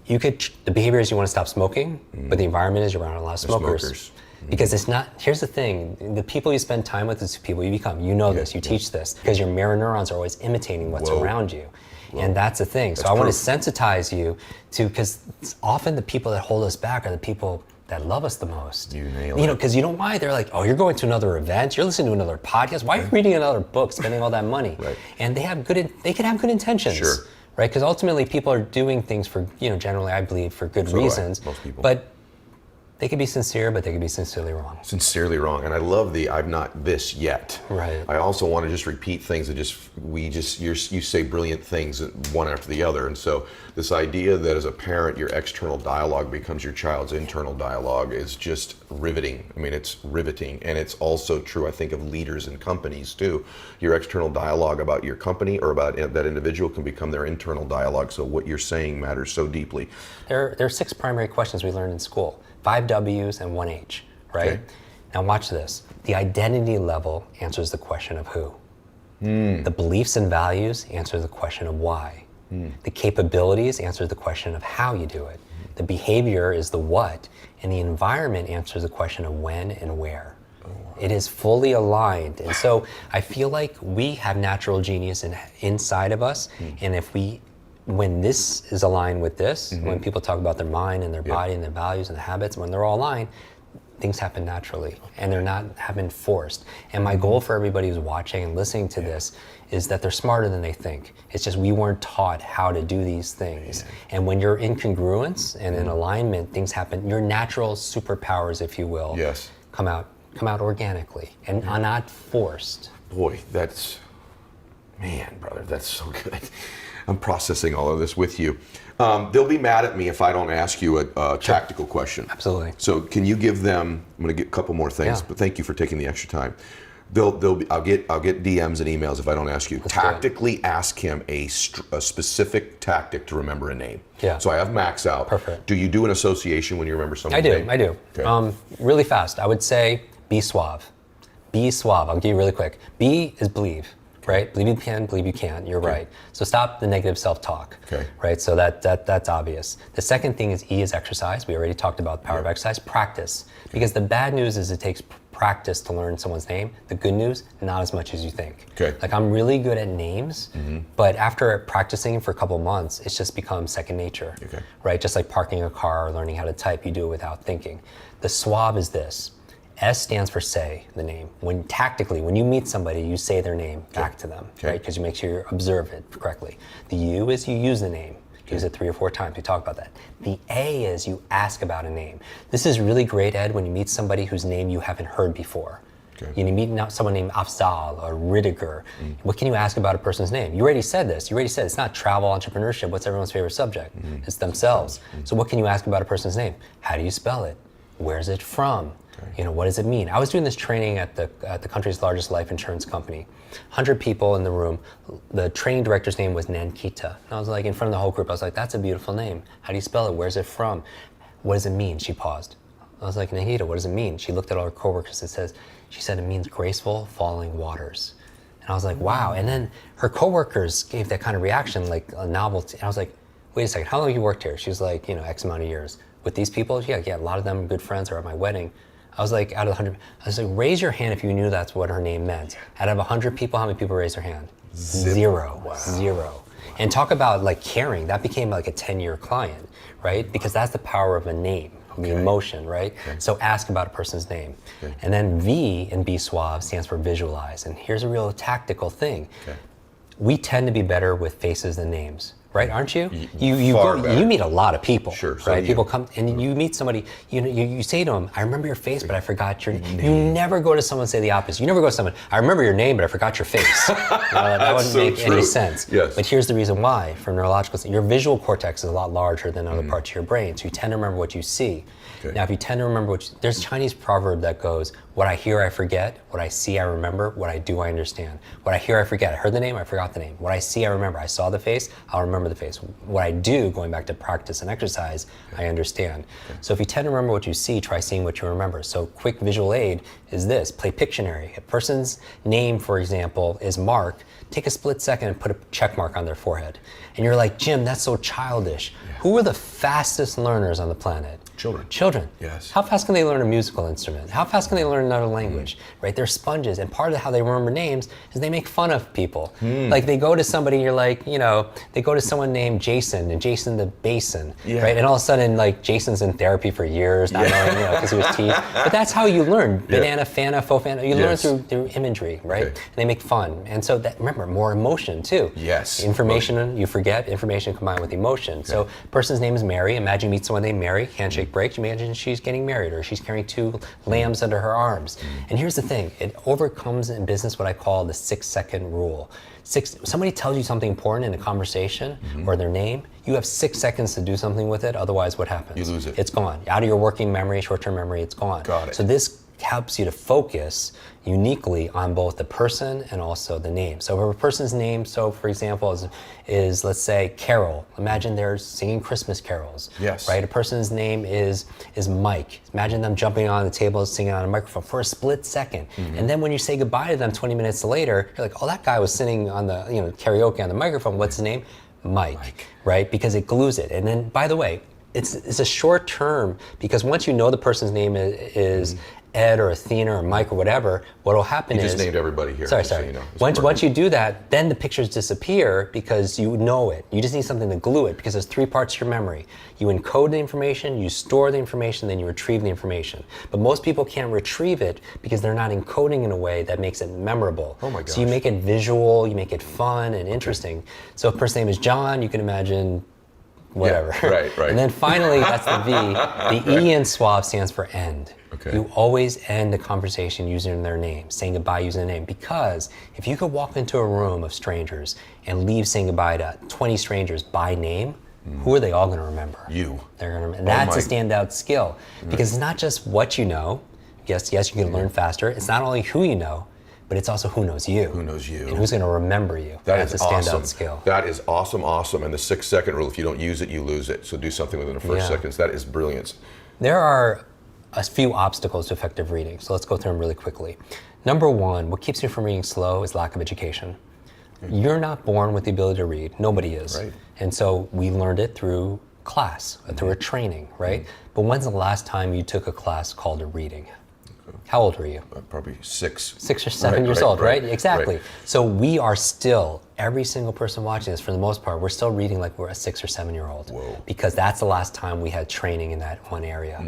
you could, the behavior is you want to stop smoking, but the environment is you're around a lot of smokers. Because it's not, here's the thing, the people you spend time with is the people you become. You know this, you teach this, because your mirror neurons are always imitating what's around you. And that's the thing. So I want to sensitize you to, because often the people that hold us back are the people that love us the most. You nailed You know, it. because you know why? They're like, oh, you're going to another event, you're listening to another podcast, why are you reading another book, spending all that money? Right. And they can have good intentions. Sure. Right? Because ultimately people are doing things for, generally I believe for good reasons. Most people. But they could be sincere, but they could be sincerely wrong. Sincerely wrong. And I love the I'm not this yet. Right. I also want to just repeat things that you say brilliant things one after the other. And so this idea that as a parent, your external dialogue becomes your child's internal dialogue is just riveting. I mean, it's riveting. And it's also true, I think, of leaders and companies too. Your external dialogue about your company or about that individual can become their internal dialogue. So what you're saying matters so deeply. There are 6 primary questions we learned in school. 5 W's and 1 H, right? Okay. Now watch this. The identity level answers the question of who. The beliefs and values answer the question of why. The capabilities answer the question of how you do it. The behavior is the what, and the environment answers the question of when and where. It is fully aligned. And so I feel like we have natural genius inside of us, and when this is aligned with this, when people talk about their mind and their body and their values and their habits, when they're all aligned, things happen naturally and they're not happen forced. And my goal for everybody who's watching and listening to this is that they're smarter than they think. It's just we weren't taught how to do these things. And when you're in congruence and in alignment, things happen. Your natural superpowers, if you will, come out organically and are not forced. Boy, man, brother, that's so good. I'm processing all of this with you. They'll be mad at me if I don't ask you a tactical question. Absolutely. So can you give them, I'm gonna get a couple more things, but thank you for taking the extra time. I'll get DMs and emails if I don't ask you. Tactically ask him a specific tactic to remember a name. Yeah. So I have Max out. Perfect. Do you do an association when you remember someone's name? I do. Okay. Really fast. I would say be suave. Be suave. I'll give you really quick. B is believe. Right? Believe you can, believe you can't. You're right. So stop the negative self-talk. Okay. Right? So that's obvious. The second thing is E is exercise. We already talked about the power of exercise. Practice. Because the bad news is it takes practice to learn someone's name. The good news, not as much as you think. Okay. Like I'm really good at names, but after practicing for a couple months, it's just become second nature. Okay. Right? Just like parking a car or learning how to type, you do it without thinking. The suave is this. S stands for say the name. When you meet somebody, you say their name back to them, right? Because you make sure you observe it correctly. The U is you use the name. Use it 3 or 4 times. We talk about that. The A is you ask about a name. This is really great, Ed, when you meet somebody whose name you haven't heard before. You meet someone named Afzal or Ridiger. What can you ask about a person's name? You already said this. You already said it's not travel, entrepreneurship. What's everyone's favorite subject? It's themselves. So what can you ask about a person's name? How do you spell it? Where's it from? What does it mean? I was doing this training at the country's largest life insurance company. 100 people in the room. The training director's name was Nankita. And I was like, in front of the whole group, I was like, that's a beautiful name. How do you spell it? Where's it from? What does it mean? She paused. I was like, Nankita, what does it mean? She looked at all her coworkers and she said it means graceful falling waters. And I was like, wow. And then her coworkers gave that kind of reaction, like a novelty. And I was like, wait a second, how long have you worked here? She was like, X amount of years. With these people, yeah, a lot of them are good friends or at my wedding. I was like, out of 100, I was like, raise your hand if you knew that's what her name meant. Out of 100 people, how many people raised their hand? Zero. Wow. Zero. And talk about like caring, that became like a 10-year client, right? Because that's the power of a name, the emotion, right? So ask about a person's name. And then V in Be Suave stands for visualize. And here's a real tactical thing. We tend to be better with faces than names, right? Aren't you? Far better. You meet a lot of people, Sure, so right? do People you. come and you meet somebody. You say to them, "I remember your face, but I forgot your name." You never go to someone and say the opposite. You never go to someone, "I remember your name, but I forgot your face." That wouldn't so make true. any sense. Yes. But here's the reason why. For neurological, your visual cortex is a lot larger than other parts of your brain, so you tend to remember what you see. Okay. Now, if you tend to remember there's a Chinese proverb that goes, "What I hear, I forget. What I see, I remember. What I do, I understand. What I hear, I forget. I heard the name, I forgot the name. What I see, I remember. I saw the face, I'll remember the face. What I do, going back to practice and exercise, I understand." So if you tend to remember what you see, try seeing what you remember. So quick visual aid is this: play Pictionary. If a person's name, for example, is Mark, take a split second and put a check mark on their forehead. And you're like, "Jim, that's so childish." Who are the fastest learners on the planet? Children. Children. Yes. How fast can they learn a musical instrument? How fast can they learn another language? Right? They're sponges, and part of how they remember names is they make fun of people. Like they go to somebody, you're like, they go to someone named Jason, and Jason the Basin, right? And all of a sudden, like Jason's in therapy for years, not knowing, because he was teased. But that's how you learn. Banana, fana, faux fana. You learn through imagery, right? Okay. And they make fun, and so that remember more emotion too. Yes. Information you forget. Information combined with emotion. So person's name is Mary. Imagine you meet someone named Mary. Handshake breaks. You imagine she's getting married, or she's carrying 2 lambs under her arms. And here's the thing: it overcomes in business what I call the 6-second rule. Somebody tells you something important in a conversation or their name, you have 6 seconds to do something with it. Otherwise, what happens? You lose it. It's gone. Out of your working memory, short-term memory, it's gone. Got it. So this helps you to focus uniquely on both the person and also the name. So if a person's name, for example, is let's say Carol. Imagine they're singing Christmas carols. Yes. Right. A person's name is Mike. Imagine them jumping on the table, singing on a microphone for a split second, and then when you say goodbye to them 20 minutes later, you're like, "Oh, that guy was singing on the karaoke on the microphone. What's his name? Mike." Right? Because it glues it. And then, by the way, it's a short term, because once you know the person's name is Ed or Athena or Mike or whatever, what will happen You is... just named everybody here. Sorry. just so you know. It's Once perfect. you do that, then the pictures disappear because you know it. You just need something to glue it, because there's 3 parts to your memory. You encode the information, you store the information, then you retrieve the information. But most people can't retrieve it because they're not encoding in a way that makes it memorable. Oh my So you gosh. make it visual, you make it fun and interesting. So if a person's name is John, you can imagine whatever. Yeah, right. And then finally, that's the V. The E in SWAB stands for end. Okay. You always end a conversation using their name, saying goodbye using their name. Because if you could walk into a room of strangers and leave saying goodbye to 20 strangers by name, who are they all going to remember? You. They're going to remember. And that's a my. standout skill. Because it's not just what you know. Yes, you can learn faster. It's not only who you know, but it's also who knows you. Who knows you. And who's going to remember you. That's a standout awesome. skill. That is awesome. And the 6-second rule: if you don't use it, you lose it. So do something within the first seconds. That is brilliance. There are a few obstacles to effective reading, so let's go through them really quickly. Number 1, what keeps you from reading slow is lack of education. You're not born with the ability to read. Nobody is. Right. And so we learned it through class, through a training, right? But when's the last time you took a class called a reading? How old were you? Probably 6. 6 or 7 years old, right? Exactly. So we are still, every single person watching this, for the most part, we're still reading like we're a 6 or 7 year old. Whoa. Because that's the last time we had training in that one area,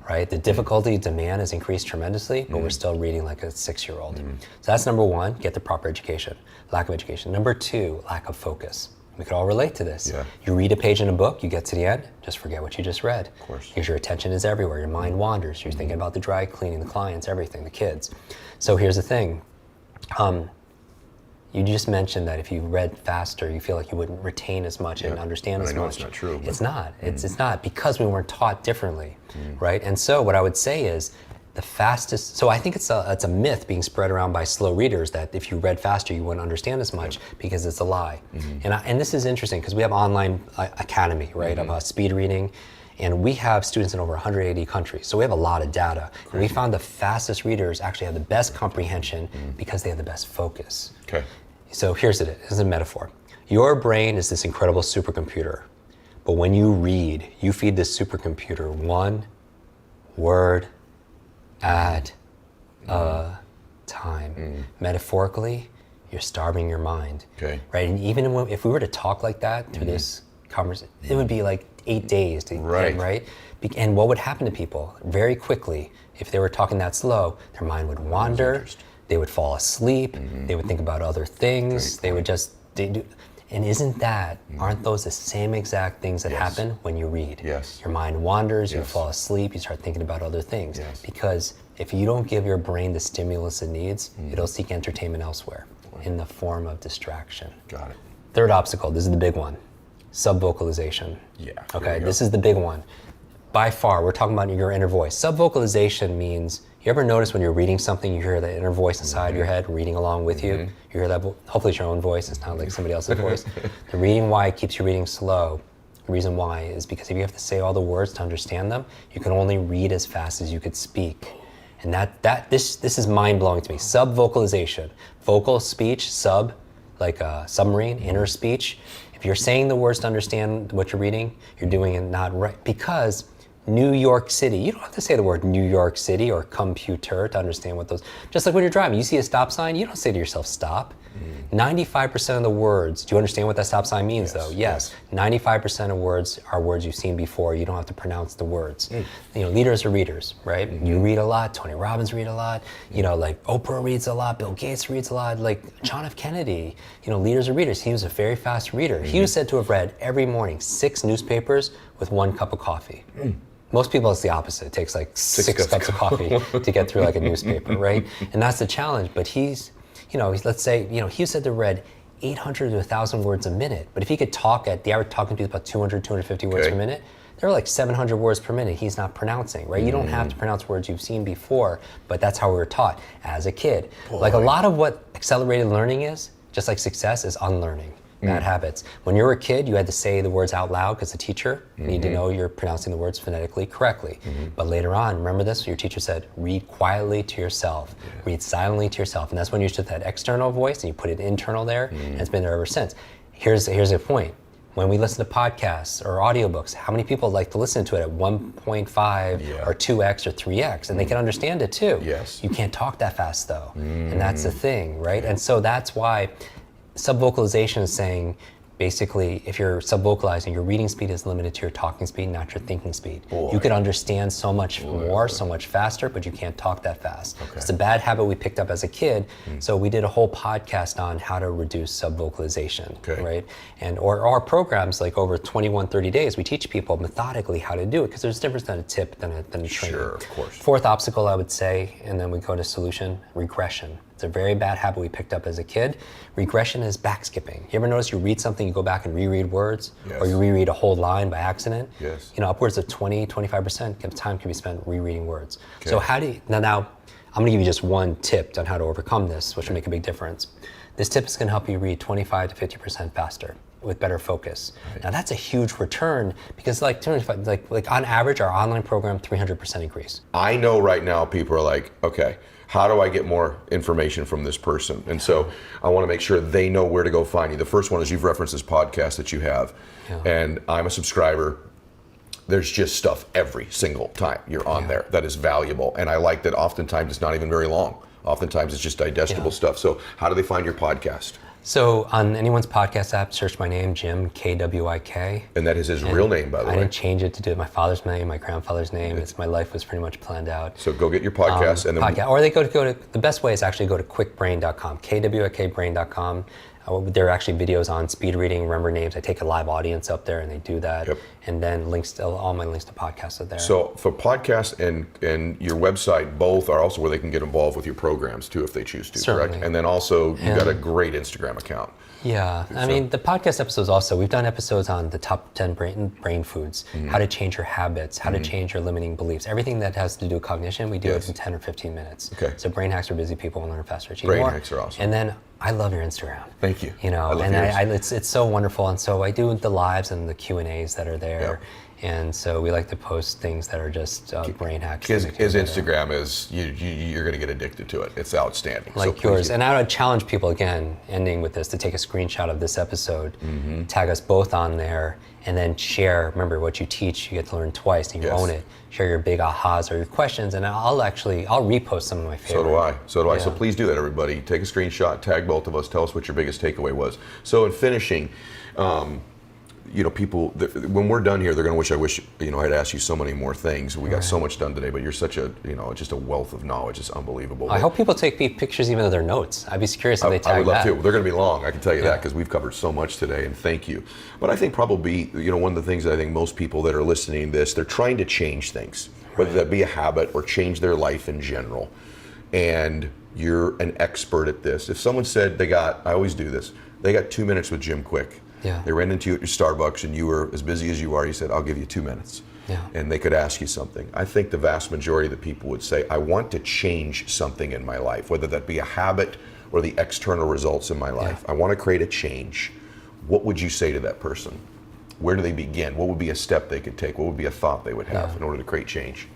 right? The difficulty, demand has increased tremendously, but we're still reading like a 6-year-old. So that's number 1, get the proper education, lack of education. Number 2, lack of focus. We could all relate to this. Yeah. You read a page in a book, you get to the end, just forget what you just read. Of course. Because your attention is everywhere, your mind wanders, you're thinking about the dry cleaning, the clients, everything, the kids. So here's the thing. You just mentioned that if you read faster, you feel like you wouldn't retain as much and understand as I know much. it's not true. But... It's not. It's not, because we weren't taught differently, right? And so what I would say is, the fastest, so I think it's a myth being spread around by slow readers that if you read faster you wouldn't understand as much, because it's a lie. And this is interesting because we have online academy, right, of speed reading, and we have students in over 180 countries, so we have a lot of data. And we found the fastest readers actually have the best comprehension because they have the best focus. Okay. So here's a metaphor. Your brain is this incredible supercomputer, but when you read, you feed this supercomputer one word at a time. Metaphorically, you're starving your mind. Okay. Right? And even if we were to talk like that through this conversation, it would be like 8 days to end, right? And what would happen to people very quickly if they were talking that slow? Their mind would wander, they would fall asleep, they would think about other things, they would just, And aren't those the same exact things that happen when you read? Yes. Your mind wanders, you Yes. fall asleep, you start thinking about other things. Yes. Because if you don't give your brain the stimulus it needs, it'll seek entertainment elsewhere in the form of distraction. Got it. Third obstacle, this is the big one, subvocalization. Yeah. Okay, this is the big one. By far, we're talking about your inner voice. Subvocalization means, you ever notice when you're reading something, you hear that inner voice inside your head reading along with you? You hear that, hopefully it's your own voice, it's not like somebody else's voice. The reading why it keeps you reading slow, the reason why is because if you have to say all the words to understand them, you can only read as fast as you could speak. And this is mind-blowing to me. Subvocalization, vocal speech, like a submarine, inner speech. If you're saying the words to understand what you're reading, you're doing it not right. Because New York City, you don't have to say the word New York City or computer to understand what those, just like when you're driving, you see a stop sign, you don't say to yourself, stop. 95% of the words, do you understand what that stop sign means though? Yes. 95% of words are words you've seen before, you don't have to pronounce the words. You know, leaders are readers, right? You read a lot, Tony Robbins read a lot, you know, like Oprah reads a lot, Bill Gates reads a lot, like John F. Kennedy, you know, leaders are readers. He was a very fast reader. He was said to have read every morning 6 newspapers with 1 cup of coffee. Most people, it's the opposite. It takes like 6 cups of coffee to get through like a newspaper, right? And that's the challenge. But let's say, he said to read 800 to 1,000 words a minute. But if he could talk the average talking to is about 200, 250 words per minute, there are like 700 words per minute he's not pronouncing, right? You don't have to pronounce words you've seen before, but that's how we were taught as a kid. Like a lot of what accelerated learning is, just like success, is unlearning. Bad habits. When you were a kid, you had to say the words out loud because the teacher needed to know you're pronouncing the words phonetically correctly. But later on, remember this? Your teacher said, read quietly to yourself, read silently to yourself. And that's when you took that external voice and you put it internal there, and it's been there ever since. Here's a point. When we listen to podcasts or audiobooks, how many people like to listen to it at 1.5 or 2x or 3x? And they can understand it too. Yes. You can't talk that fast though. And that's the thing, right? And so that's why subvocalization is saying, basically, if you're subvocalizing, your reading speed is limited to your talking speed, not your thinking speed. You could understand so much more, so much faster, but you can't talk that fast. It's a bad habit we picked up as a kid. So we did a whole podcast on how to reduce subvocalization, right? And or our programs, like over 21, 30 days, we teach people methodically how to do it, because there's a difference than a tip than a training. Sure, of course. Fourth obstacle, I would say, and then we go to solution, regression. It's a very bad habit we picked up as a kid. Regression is back skipping. You ever notice you read something, you go back and reread words, or you reread a whole line by accident? Upwards of 20, 25% of time can be spent rereading words. So how do you, now I'm gonna give you just one tip on how to overcome this, which will make a big difference. This tip is gonna help you read 25 to 50% faster with better focus. Now that's a huge return, because like on average, our online program, 300% increase. I know right now people are like, okay, how do I get more information from this person? And so I want to make sure they know where to go find you. The first one is, you've referenced this podcast that you have, and I'm a subscriber. There's just stuff every single time you're on there that is valuable. And I like that oftentimes it's not even very long. Oftentimes it's just digestible stuff. So how do they find your podcast? So on anyone's podcast app, search my name, Jim, Kwik. And that is his real name, by the way. I didn't change it to do my father's name, my grandfather's name. My life was pretty much planned out. So go get your podcast. And then or they go to the best way is actually go to kwikbrain.com, kwikbrain.com. There are actually videos on speed reading, remember names. I take a live audience up there and they do that. And then all my links to podcasts are there. So for podcasts and your website, both are also where they can get involved with your programs too, if they choose to, correct? And then also you've got a great Instagram account. Yeah, I mean, the podcast episodes also, we've done episodes on the top 10 brain foods, how to change your habits, how to change your limiting beliefs. Everything that has to do with cognition, we do it in 10 or 15 minutes. So brain hacks for busy people and learn faster, achieve more. Brain hacks are awesome. And then I love your Instagram. Thank you. It's so wonderful. And so I do the lives and the Q&As that are there. And so we like to post things that are just brain hacks. His Instagram is, you're going to get addicted to it. It's outstanding. Like yours. And I would challenge people, again, ending with this, to take a screenshot of this episode, tag us both on there, and then share. Remember, what you teach, you get to learn twice, and you own it. Share your big ahas or your questions, and I'll repost some of my favorites. So do I. So please do that, everybody. Take a screenshot, tag both of us, tell us what your biggest takeaway was. So in finishing, people, when we're done here, they're going to wish, I'd asked you so many more things. We got so much done today, but you're such a, just a wealth of knowledge. It's unbelievable. I hope people take pictures even of their notes. I'd be curious if they tag I would love that. to. They're going to be long, I can tell you that, because we've covered so much today, and thank you. But I think probably, one of the things I think most people that are listening to this, they're trying to change things, whether that be a habit or change their life in general. And you're an expert at this. If someone said I always do this, they got 2 minutes with Jim Kwik. Yeah. They ran into you at your Starbucks and you were as busy as you are. You said, I'll give you 2 minutes. Yeah. And they could ask you something. I think the vast majority of the people would say, I want to change something in my life, whether that be a habit or the external results in my life. I want to create a change. What would you say to that person? Where do they begin? What would be a step they could take? What would be a thought they would have in order to create change?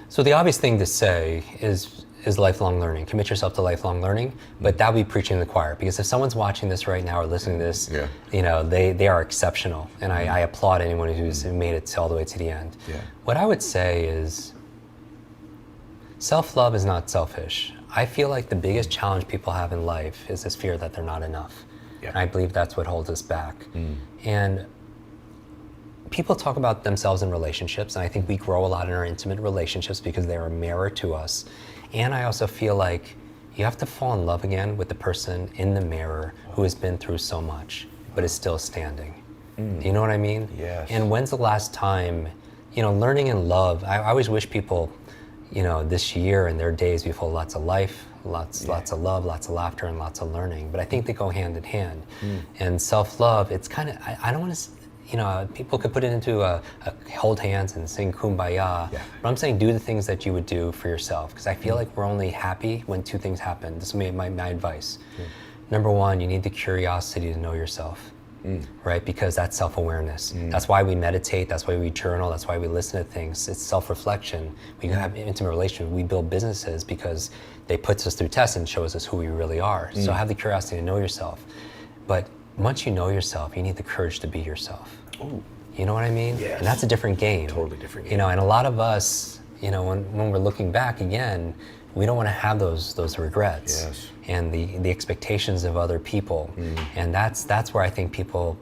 So the obvious thing to say is lifelong learning. Commit yourself to lifelong learning, but that would be preaching to the choir, because if someone's watching this right now or listening to this, they are exceptional, and I applaud anyone who's made it all the way to the end. Yeah. What I would say is self-love is not selfish. I feel like the biggest challenge people have in life is this fear that they're not enough. Yeah. And I believe that's what holds us back. And people talk about themselves in relationships, and I think we grow a lot in our intimate relationships because they're a mirror to us. And I also feel like you have to fall in love again with the person in the mirror who has been through so much, but is still standing. Do you know what I mean? Yes. And when's the last time, learning and love, I always wish people, this year and their days be full of lots of life, lots of love, lots of laughter, and lots of learning. But I think they go hand in hand. And self-love, it's kind of, I don't want to, people could put it into a hold hands and sing Kumbaya, but I'm saying do the things that you would do for yourself, because I feel like we're only happy when two things happen. This is my advice. Number one, you need the curiosity to know yourself, right? Because that's self-awareness. That's why we meditate, that's why we journal, that's why we listen to things. It's self-reflection. We have intimate relationships, we build businesses because they put us through tests and shows us who we really are. So have the curiosity to know yourself. But once you know yourself, you need the courage to be yourself. Ooh. You know what I mean? Yes. And that's a different game. Totally different game. And a lot of us, when we're looking back again, we don't want to have those regrets and the expectations of other people. And that's where I think people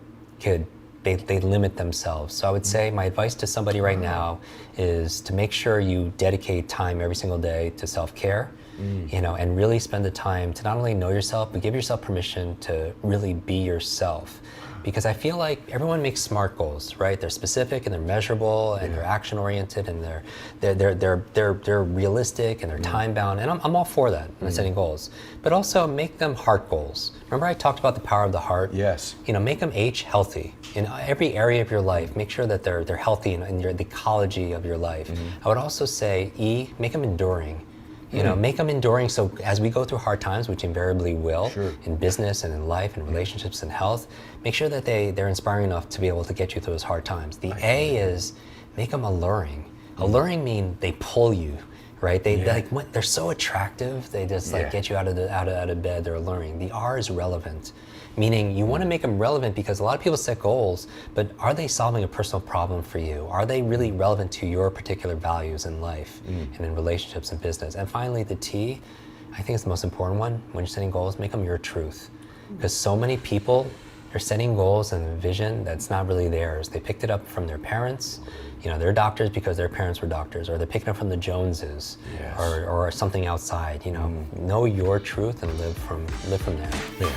they limit themselves. So I would say my advice to somebody right now is to make sure you dedicate time every single day to self-care. And really spend the time to not only know yourself, but give yourself permission to really be yourself. Because I feel like everyone makes SMART goals, right? They're specific and they're measurable and they're action oriented and they're realistic and they're time bound. And I'm all for that in setting goals. But also make them heart goals. Remember I talked about the power of the heart? Yes. Make them healthy in every area of your life. Make sure that they're healthy in the ecology of your life. I would also say make them enduring. Make them enduring, so as we go through hard times, which invariably will, in business and in life and relationships and health, make sure that they're inspiring enough to be able to get you through those hard times. The A is make them alluring. Alluring mean they pull you, right? They're so attractive, they just get you out of bed, they're alluring. The R is relevant. Meaning you want to make them relevant because a lot of people set goals, but are they solving a personal problem for you? Are they really relevant to your particular values in life and in relationships and business? And finally, the T, I think it's the most important one. When you're setting goals, make them your truth. Because so many people are setting goals and a vision that's not really theirs. They picked it up from their parents. They're doctors because their parents were doctors, or they're picking up from the Joneses, or something outside. Know your truth and live from there. Man.